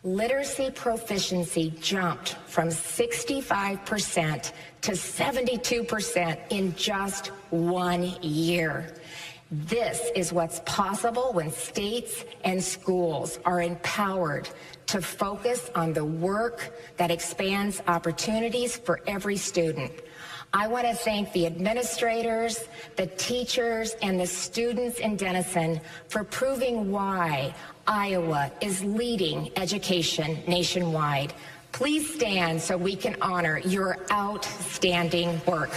D: Literacy proficiency jumped from 65% to 72% in just 1 year. This is what's possible when states and schools are empowered to focus on the work that expands opportunities for every student. I want to thank the administrators, the teachers, and the students in Denison for proving why Iowa is leading education nationwide. Please stand so we can honor your outstanding work.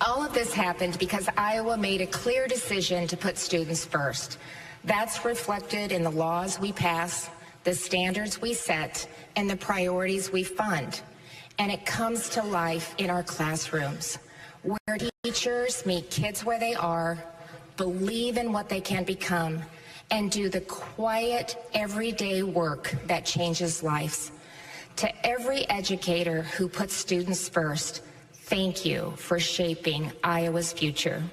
D: All of this happened because Iowa made a clear decision to put students first. That's reflected in the laws we pass, the standards we set, and the priorities we fund. And it comes to life in our classrooms, where teachers meet kids where they are, believe in what they can become, and do the quiet, everyday work that changes lives. To every educator who puts students first, thank you for shaping Iowa's future.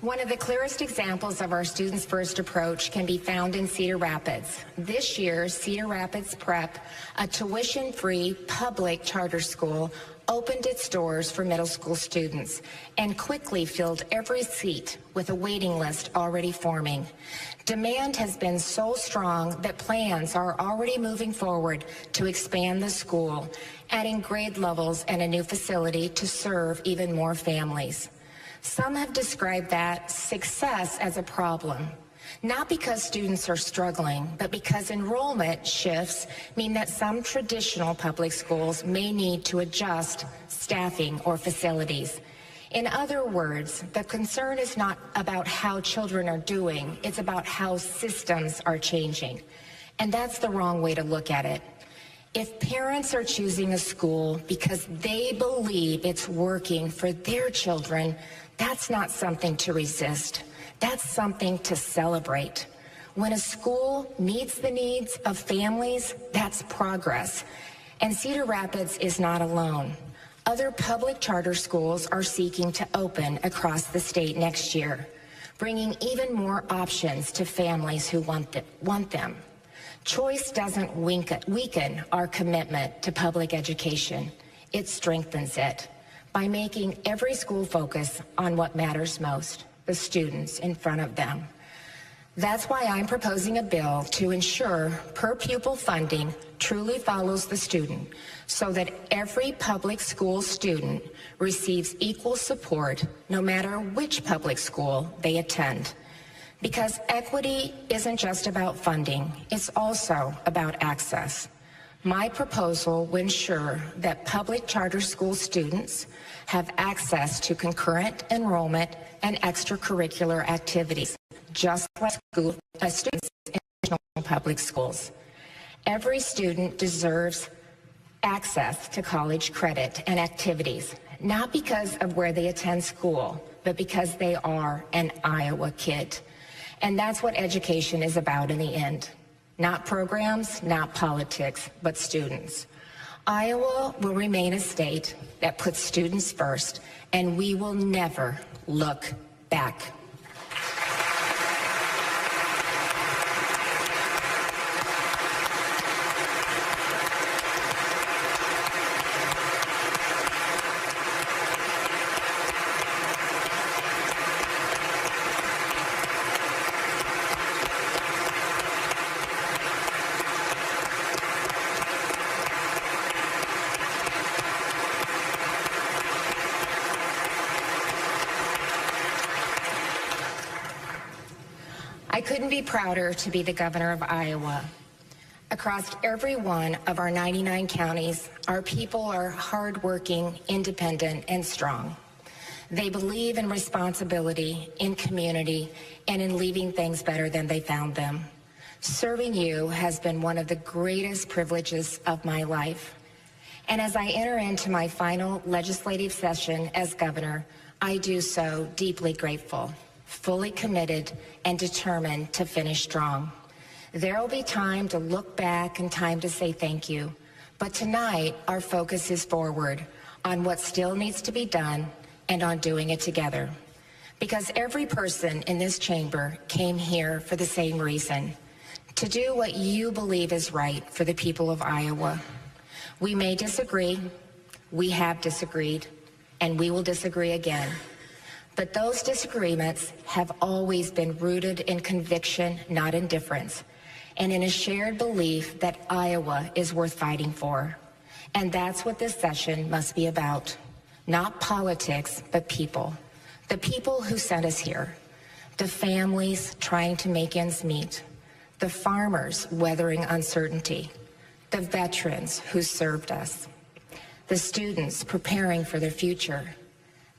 D: One of the clearest examples of our Students First approach can be found in Cedar Rapids. This year, Cedar Rapids Prep, a tuition-free public charter school, opened its doors for middle school students and quickly filled every seat with a waiting list already forming. Demand has been so strong that plans are already moving forward to expand the school, adding grade levels and a new facility to serve even more families. Some have described that success as a problem, not because students are struggling, but because enrollment shifts mean that some traditional public schools may need to adjust staffing or facilities. In other words, the concern is not about how children are doing, it's about how systems are changing. And that's the wrong way to look at it. If parents are choosing a school because they believe it's working for their children, that's not something to resist. That's something to celebrate. When a school meets the needs of families, that's progress. And Cedar Rapids is not alone. Other public charter schools are seeking to open across the state next year, bringing even more options to families who want them. Choice doesn't weaken our commitment to public education. It strengthens it by making every school focus on what matters most, the students in front of them. That's why I'm proposing a bill to ensure per pupil funding truly follows the student so that every public school student receives equal support no matter which public school they attend. Because equity isn't just about funding, it's also about access. My proposal will ensure that public charter school students have access to concurrent enrollment and extracurricular activities, just like students in national public schools. Every student deserves access to college credit and activities, not because of where they attend school, but because they are an Iowa kid. And that's what education is about in the end. Not programs, not politics, but students. Iowa will remain a state that puts students first, and we will never look back. I couldn't be prouder to be the governor of Iowa. Across every one of our 99 counties, our people are hardworking, independent, and strong. They believe in responsibility, in community, and in leaving things better than they found them. Serving you has been one of the greatest privileges of my life. And as I enter into my final legislative session as governor, I do so deeply grateful, fully committed, and determined to finish strong. There will be time to look back and time to say thank you. But tonight, our focus is forward on what still needs to be done and on doing it together. Because every person in this chamber came here for the same reason, to do what you believe is right for the people of Iowa. We may disagree, we have disagreed, and we will disagree again. But those disagreements have always been rooted in conviction, not indifference, and in a shared belief that Iowa is worth fighting for. And that's what this session must be about. Not politics, but people. The people who sent us here. The families trying to make ends meet. The farmers weathering uncertainty. The veterans who served us. The students preparing for their future.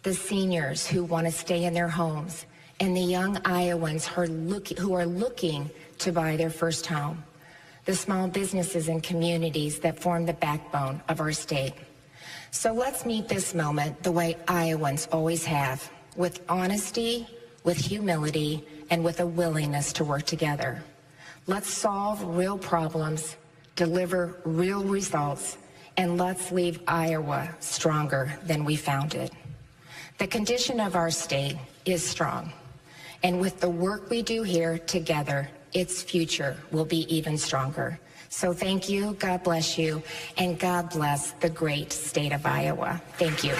D: The seniors who want to stay in their homes, and the young Iowans who are looking to buy their first home. The small businesses and communities that form the backbone of our state. So let's meet this moment the way Iowans always have, with honesty, with humility, and with a willingness to work together. Let's solve real problems, deliver real results, and let's leave Iowa stronger than we found it. The condition of our state is strong, and with the work we do here together, its future will be even stronger. So thank you, God bless you, and God bless the great state of Iowa. Thank you.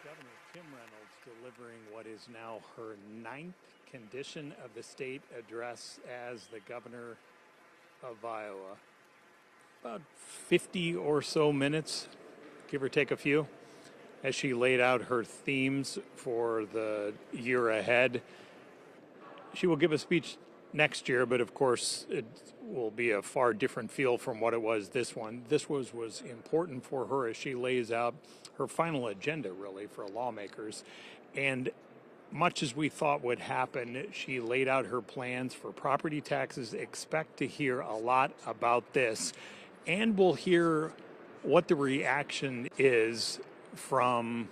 B: Governor Kim Reynolds delivering what is now her 9th Condition of the State address as the governor of Iowa. About 50 or so minutes, give or take a few. as she laid out her themes for the year ahead. She will give a speech next year, but of course it will be a far different feel from what it was this one. This was important for her as she lays out her final agenda, really, for lawmakers. And much as we thought would happen, she laid out her plans for property taxes. Expect to hear a lot about this, and we'll hear what the reaction is from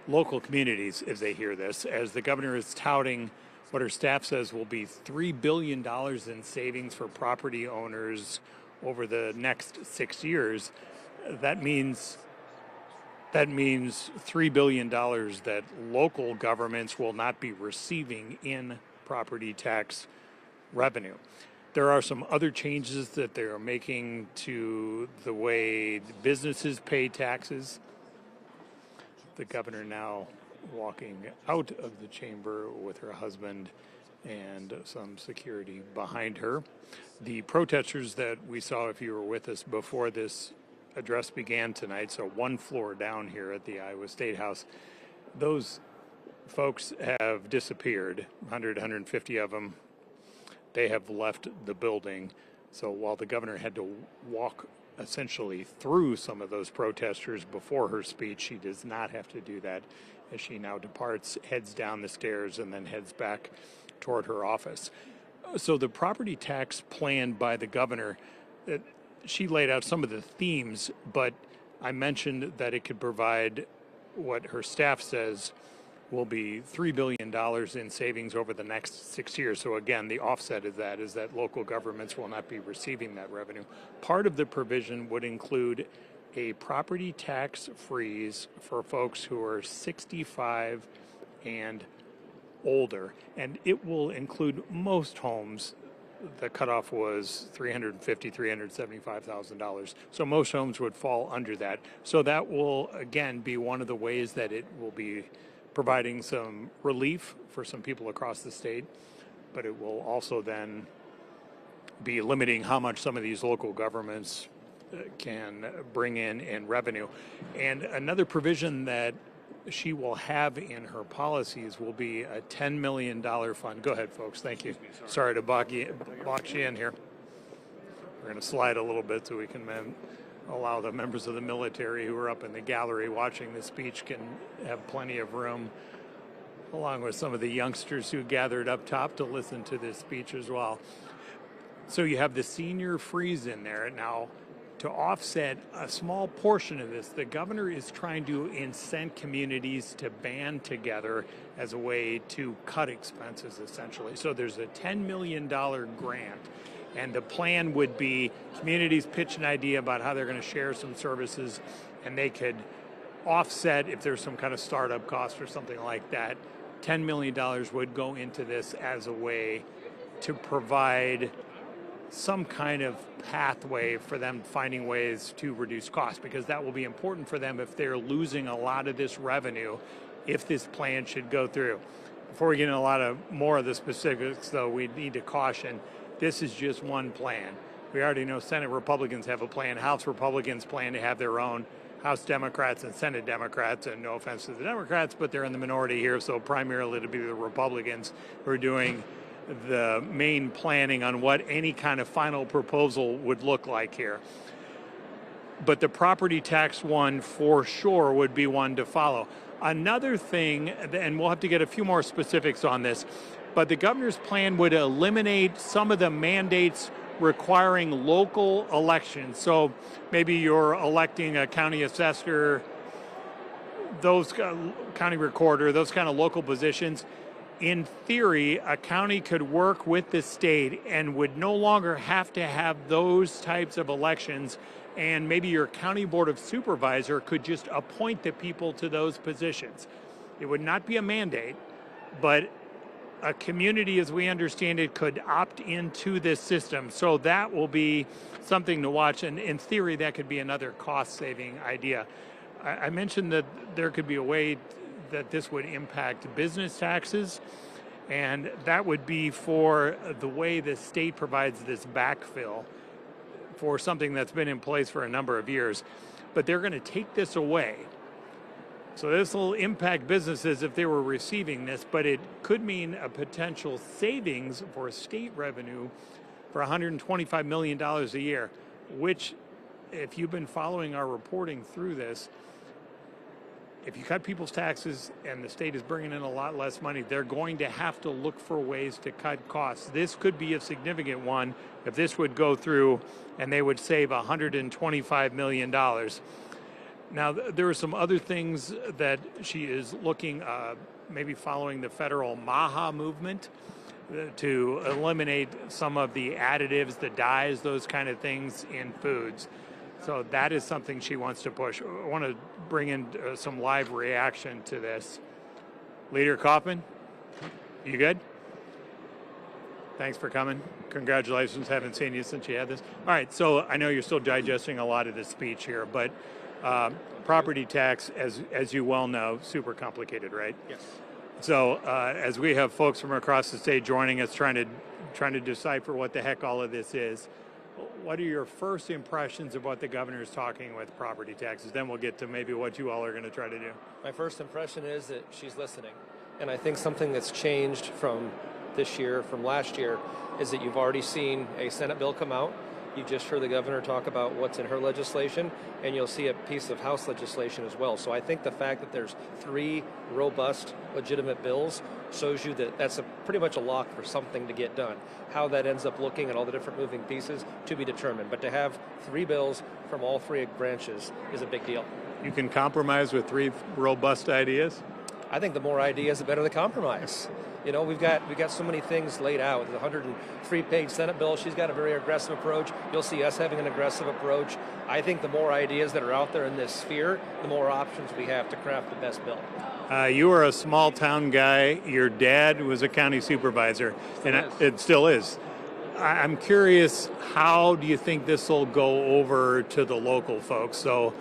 B: local communities as they hear this, as the governor is touting what her staff says will be $3 billion in savings for property owners over the next 6 years. That means $3 billion that local governments will not be receiving in property tax revenue. There are some other changes that they're making to the way businesses pay taxes. The governor now walking out of the chamber with her husband and some security behind her. The protesters that we saw, if you were with us before this address began tonight, so one floor down here at the Iowa State House, those folks have disappeared, 150 of them. They have left the building. So while the governor had to walk essentially through some of those protesters before her speech, she does not have to do that as she now departs, heads down the stairs, and then heads back toward her office. So the property tax plan by the governor, she laid out some of the themes, but I mentioned that it could provide what her staff says will be $3 billion in savings over the next 6 years. So again, the offset of that is that local governments will not be receiving that revenue. Part of the provision would include a property tax freeze for folks who are 65 and older, and it will include most homes. The cutoff was $375,000. So most homes would fall under that. So that will, again, be one of the ways that it will be providing some relief for some people across the state, but it will also then be limiting how much some of these local governments can bring in revenue. And another provision that she will have in her policies will be a $10 million fund. Go ahead, folks. Thank you. Sorry to box you in here. We're going to slide a little bit so we can allow the members of the military who are up in the gallery watching the speech can have plenty of room, along with some of the youngsters who gathered up top to listen to this speech as well. So you have the senior freeze in there. Now, to offset a small portion of this, the governor is trying to incent communities to band together as a way to cut expenses, essentially. So there's a $10 million grant. And the plan would be communities pitch an idea about how they're going to share some services, and they could offset if there's some kind of startup cost or something like that. $10 million would go into this as a way to provide some kind of pathway for them finding ways to reduce costs, because that will be important for them if they're losing a lot of this revenue if this plan should go through. Before we get into a lot of more of the specifics, though, we need to caution this is just one plan. We already know Senate Republicans have a plan. House Republicans plan to have their own. House Democrats and Senate Democrats, and no offense to the Democrats, but they're in the minority here, so primarily it'll be the Republicans who are doing the main planning on what any kind of final proposal would look like here. But the property tax one for sure would be one to follow. Another thing, and we'll have to get a few more specifics on this, but the governor's plan would eliminate some of the mandates requiring local elections. So maybe you're electing a county assessor, those county recorder, those kind of local positions. In theory, a county could work with the state and would no longer have to have those types of elections, and maybe your county board of supervisor could just appoint the people to those positions. It would not be a mandate, but a community, as we understand it, could opt into this system. So that will be something to watch, and in theory, that could be another cost-saving idea. I mentioned that there could be a way that this would impact business taxes, and that would be for the way the state provides this backfill for something that's been in place for a number of years. but they're going to take this away. So this will impact businesses if they were receiving this, but it could mean a potential savings for state revenue for $125 million a year, which, if you've been following our reporting through this, if you cut people's taxes and the state is bringing in a lot less money, they're going to have to look for ways to cut costs. This could be a significant one if this would go through and they would save $125 million. Now, there are some other things that she is looking, maybe following the federal MAHA movement, to eliminate some of the additives, the dyes, those kind of things in foods. So that is something she wants to push. I want to bring in some live reaction to this. Leader Kaufman, you good? Thanks for coming. Congratulations. Haven't seen you since you had this. All right, so I know you're still digesting a lot of the speech here, but property tax, as you well know, super complicated, right?
E: Yes.
B: So as we have folks from across the state joining us, trying to decipher what the heck all of this is, what are your first impressions of what the governor is talking with property taxes? Then we'll get to maybe what you all are going to try to do.
E: My first impression is that she's listening. And I think something that's changed from this year, from last year, is that you've already seen a Senate bill come out. You just heard the governor talk about what's in her legislation, and you'll see a piece of House legislation as well. So I think the fact that there's 3 robust, legitimate bills shows you that that's pretty much a lock for something to get done. How that ends up looking and all the different moving pieces to be determined. But to have 3 bills from all 3 branches is a big deal.
B: You can compromise with 3 robust ideas?
E: I think the more ideas, the better the compromise. You know, we've got so many things laid out. The 103-page Senate bill, she's got a very aggressive approach. You'll see us having an aggressive approach. I think the more ideas that are out there in this sphere, the more options we have to craft the best bill.
B: You were a small town guy. Your dad was a county supervisor, it still is. I'm curious, how do you think this will go over to the local folks? So,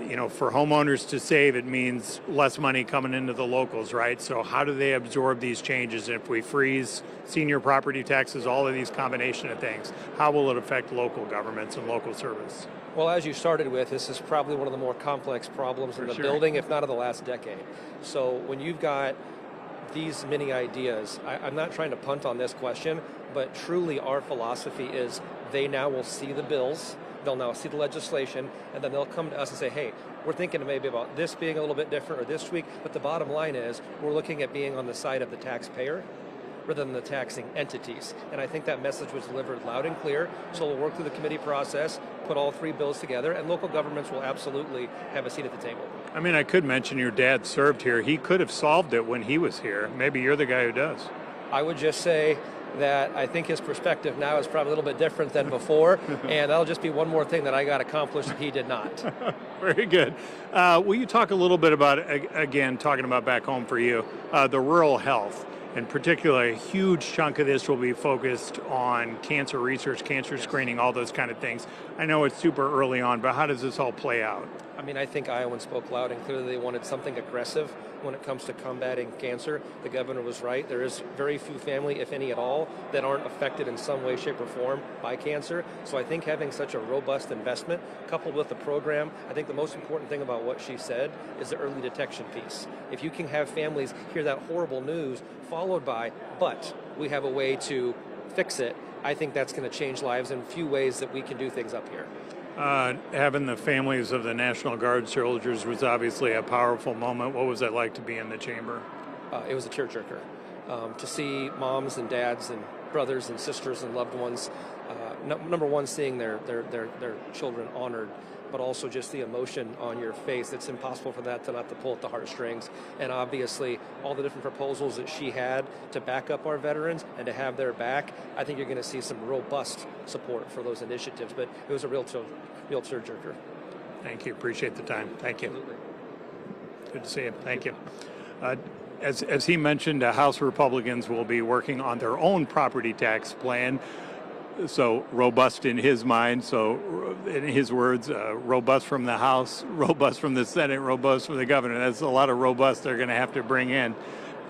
B: you know, for homeowners to save, it means less money coming into the locals, right? So how do they absorb these changes? If we freeze senior property taxes, all of these combination of things, how will it affect local governments and local service?
E: Well, as you started with, this is probably one of the more complex problems in the building, if not of the last decade. So when you've got these many ideas, I'm not trying to punt on this question, but truly our philosophy is they now will see the bills, they'll now see the legislation, and then they'll come to us and say, hey, we're thinking maybe about this being a little bit different or this tweak, but the bottom line is we're looking at being on the side of the taxpayer rather than the taxing entities. And I think that message was delivered loud and clear. So we'll work through the committee process, put all 3 bills together, and local governments will absolutely have a seat at the table.
B: I mean, I could mention your dad served here. He could have solved it when he was here. Maybe you're the guy who does.
E: I would just say that I think his perspective now is probably a little bit different than before, and that'll just be one more thing that I got accomplished that he did not.
B: Very good. Will you talk a little bit about, again, talking about back home for you, the rural health? In particular, a huge chunk of this will be focused on cancer research, cancer screening, all those kind of things. I know it's super early on, but how does this all play out?
E: I mean, I think Iowans spoke loud and clearly they wanted something aggressive when it comes to combating cancer. The governor was right. There is very few family, if any at all, that aren't affected in some way, shape, or form by cancer. So I think having such a robust investment coupled with the program, I think the most important thing about what she said is the early detection piece. If you can have families hear that horrible news followed by, but we have a way to fix it, I think that's going to change lives in a few ways that we can do things up here.
B: Having the families of the National Guard soldiers was obviously a powerful moment. What was it like to be in the chamber?
E: It was a tearjerker. To see moms and dads and brothers and sisters and loved ones, number one, seeing their children honored, but also just the emotion on your face. It's impossible for that to not to pull at the heartstrings. And obviously, all the different proposals that she had to back up our veterans and to have their back, I think you're going to see some robust support for those initiatives. But it was a real tearjerker.
B: Thank you. Appreciate the time. Thank you.
E: Absolutely.
B: Good to see you. Thank you. As he mentioned, House Republicans will be working on their own property tax plan. So robust in his mind, so in his words, robust from the House, robust from the Senate, robust from the governor. That's a lot of robust they're going to have to bring in.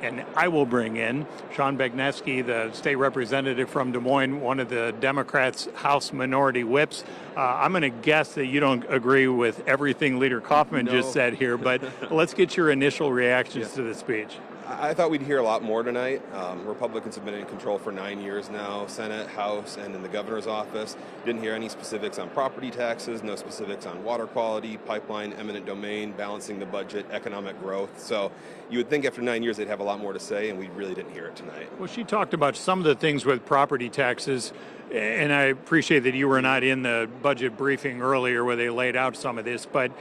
B: And I will bring in Sean Begneski, the state representative from Des Moines, one of the Democrats' House Minority Whips. I'm going to guess that you don't agree with everything Leader Kaufman just said here, but let's get your initial reactions to the speech.
F: I thought we'd hear a lot more tonight. Republicans have been in control for 9 years now, Senate, House, and in the governor's office. Didn't hear any specifics on property taxes, no specifics on water quality, pipeline, eminent domain, balancing the budget, economic growth. So you would think after 9 years they'd have a lot more to say, and we really didn't hear it tonight.
B: Well, she talked about some of the things with property taxes, and I appreciate that you were not in the budget briefing earlier where they laid out some of this, but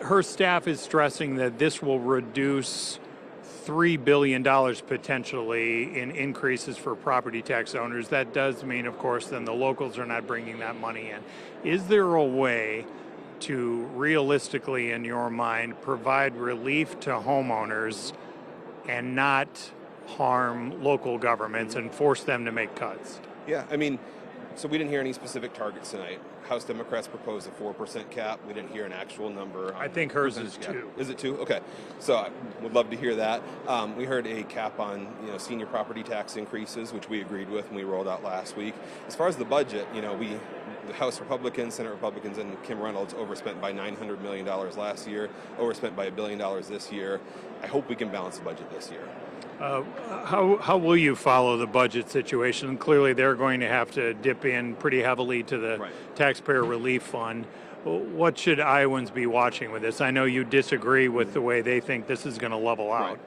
B: her staff is stressing that this will reduce $3 billion potentially in increases for property tax owners. That does mean, of course, then the locals are not bringing that money in. Is there a way to realistically, in your mind, provide relief to homeowners and not harm local governments and force them to make cuts?
F: Yeah, I mean, so we didn't hear any specific targets tonight. House Democrats proposed a 4% cap. We didn't hear an actual number.
B: I think hers is 2.
F: Is it 2? Okay. So I would love to hear that. We heard a cap on senior property tax increases, which we agreed with when we rolled out last week. As far as the budget, the House Republicans, Senate Republicans, and Kim Reynolds overspent by $900 million last year, overspent by $1 billion this year. I hope we can balance the budget this year.
B: How will you follow the budget situation? Clearly, they're going to have to dip in pretty heavily to the taxpayer relief fund. What should Iowans be watching with this? I know you disagree with the way they think this is going to level out.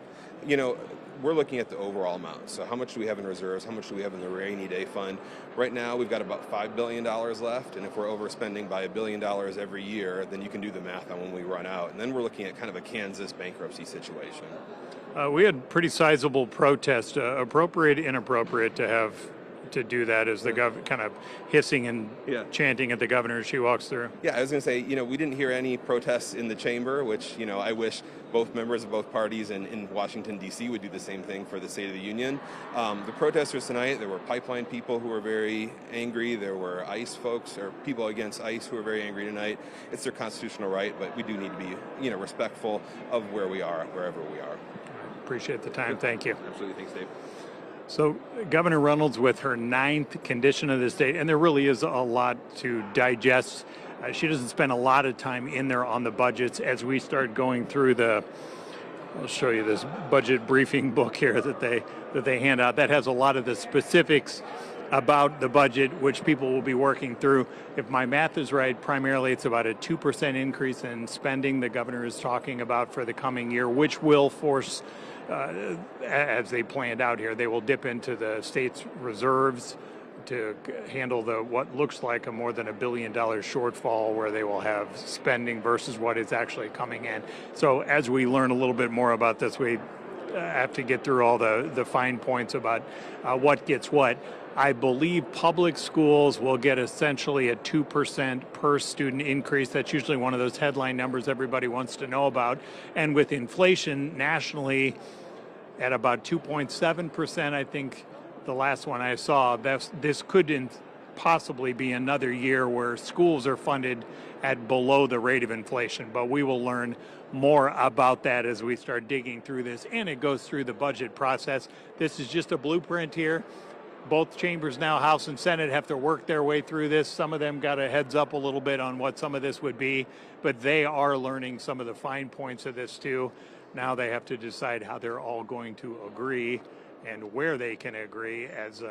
F: Right. We're looking at the overall amount. So how much do we have in reserves? How much do we have in the rainy day fund? Right now, we've got about $5 billion left. And if we're overspending by $1 billion every year, then you can do the math on when we run out. And then we're looking at kind of a Kansas bankruptcy situation.
B: We had pretty sizable protest, appropriate, inappropriate to do that as the kind of hissing and chanting at the governor as she walks through.
F: Yeah, I was going to say, we didn't hear any protests in the chamber, which, I wish both members of both parties in Washington, D.C. would do the same thing for the State of the Union. The protesters tonight, there were pipeline people who were very angry. There were ICE folks or people against ICE who were very angry tonight. It's their constitutional right, but we do need to be, respectful of where we are, wherever we are.
B: Appreciate the time. Thank you.
F: Absolutely. Thanks, Dave.
B: So Governor Reynolds with her 9th condition of the state, and there really is a lot to digest. She doesn't spend a lot of time in there on the budgets. As we start going through I'll show you this budget briefing book here that they hand out. That has a lot of the specifics about the budget, which people will be working through. If my math is right, primarily it's about a 2% increase in spending the governor is talking about for the coming year, which will force, as they planned out here, they will dip into the state's reserves to handle what looks like a more than $1 billion shortfall where they will have spending versus what is actually coming in. So as we learn a little bit more about this, we have to get through all the fine points about what gets what. I believe public schools will get essentially a 2% per student increase. That's usually one of those headline numbers everybody wants to know about. And with inflation nationally at about 2.7%, I think the last one I saw, this could possibly be another year where schools are funded at below the rate of inflation. But we will learn more about that as we start digging through this, and it goes through the budget process. This is just a blueprint here. Both chambers now, House and Senate, have to work their way through this. Some of them got a heads up a little bit on what some of this would be, but they are learning some of the fine points of this too. Now they have to decide how they're all going to agree and where they can agree. As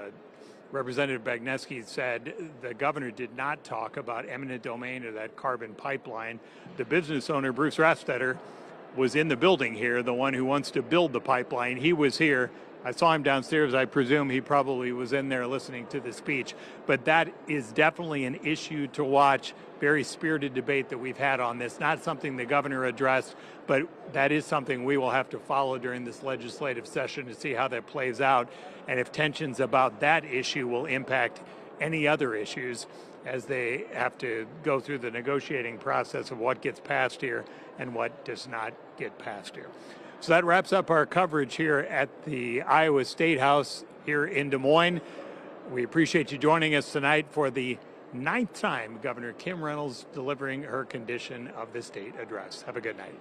B: Representative Begneski said, the governor did not talk about eminent domain or that carbon pipeline. The business owner, Bruce Rastetter, was in the building here, the one who wants to build the pipeline. He was here. I saw him downstairs. I presume he probably was in there listening to the speech. But that is definitely an issue to watch. Very spirited debate that we've had on this. Not something the governor addressed, but that is something we will have to follow during this legislative session to see how that plays out, and if tensions about that issue will impact any other issues as they have to go through the negotiating process of what gets passed here and what does not get passed here. So that wraps up our coverage here at the Iowa State House here in Des Moines. We appreciate you joining us tonight for the 9th time Governor Kim Reynolds delivering her condition of the state address. Have a good night.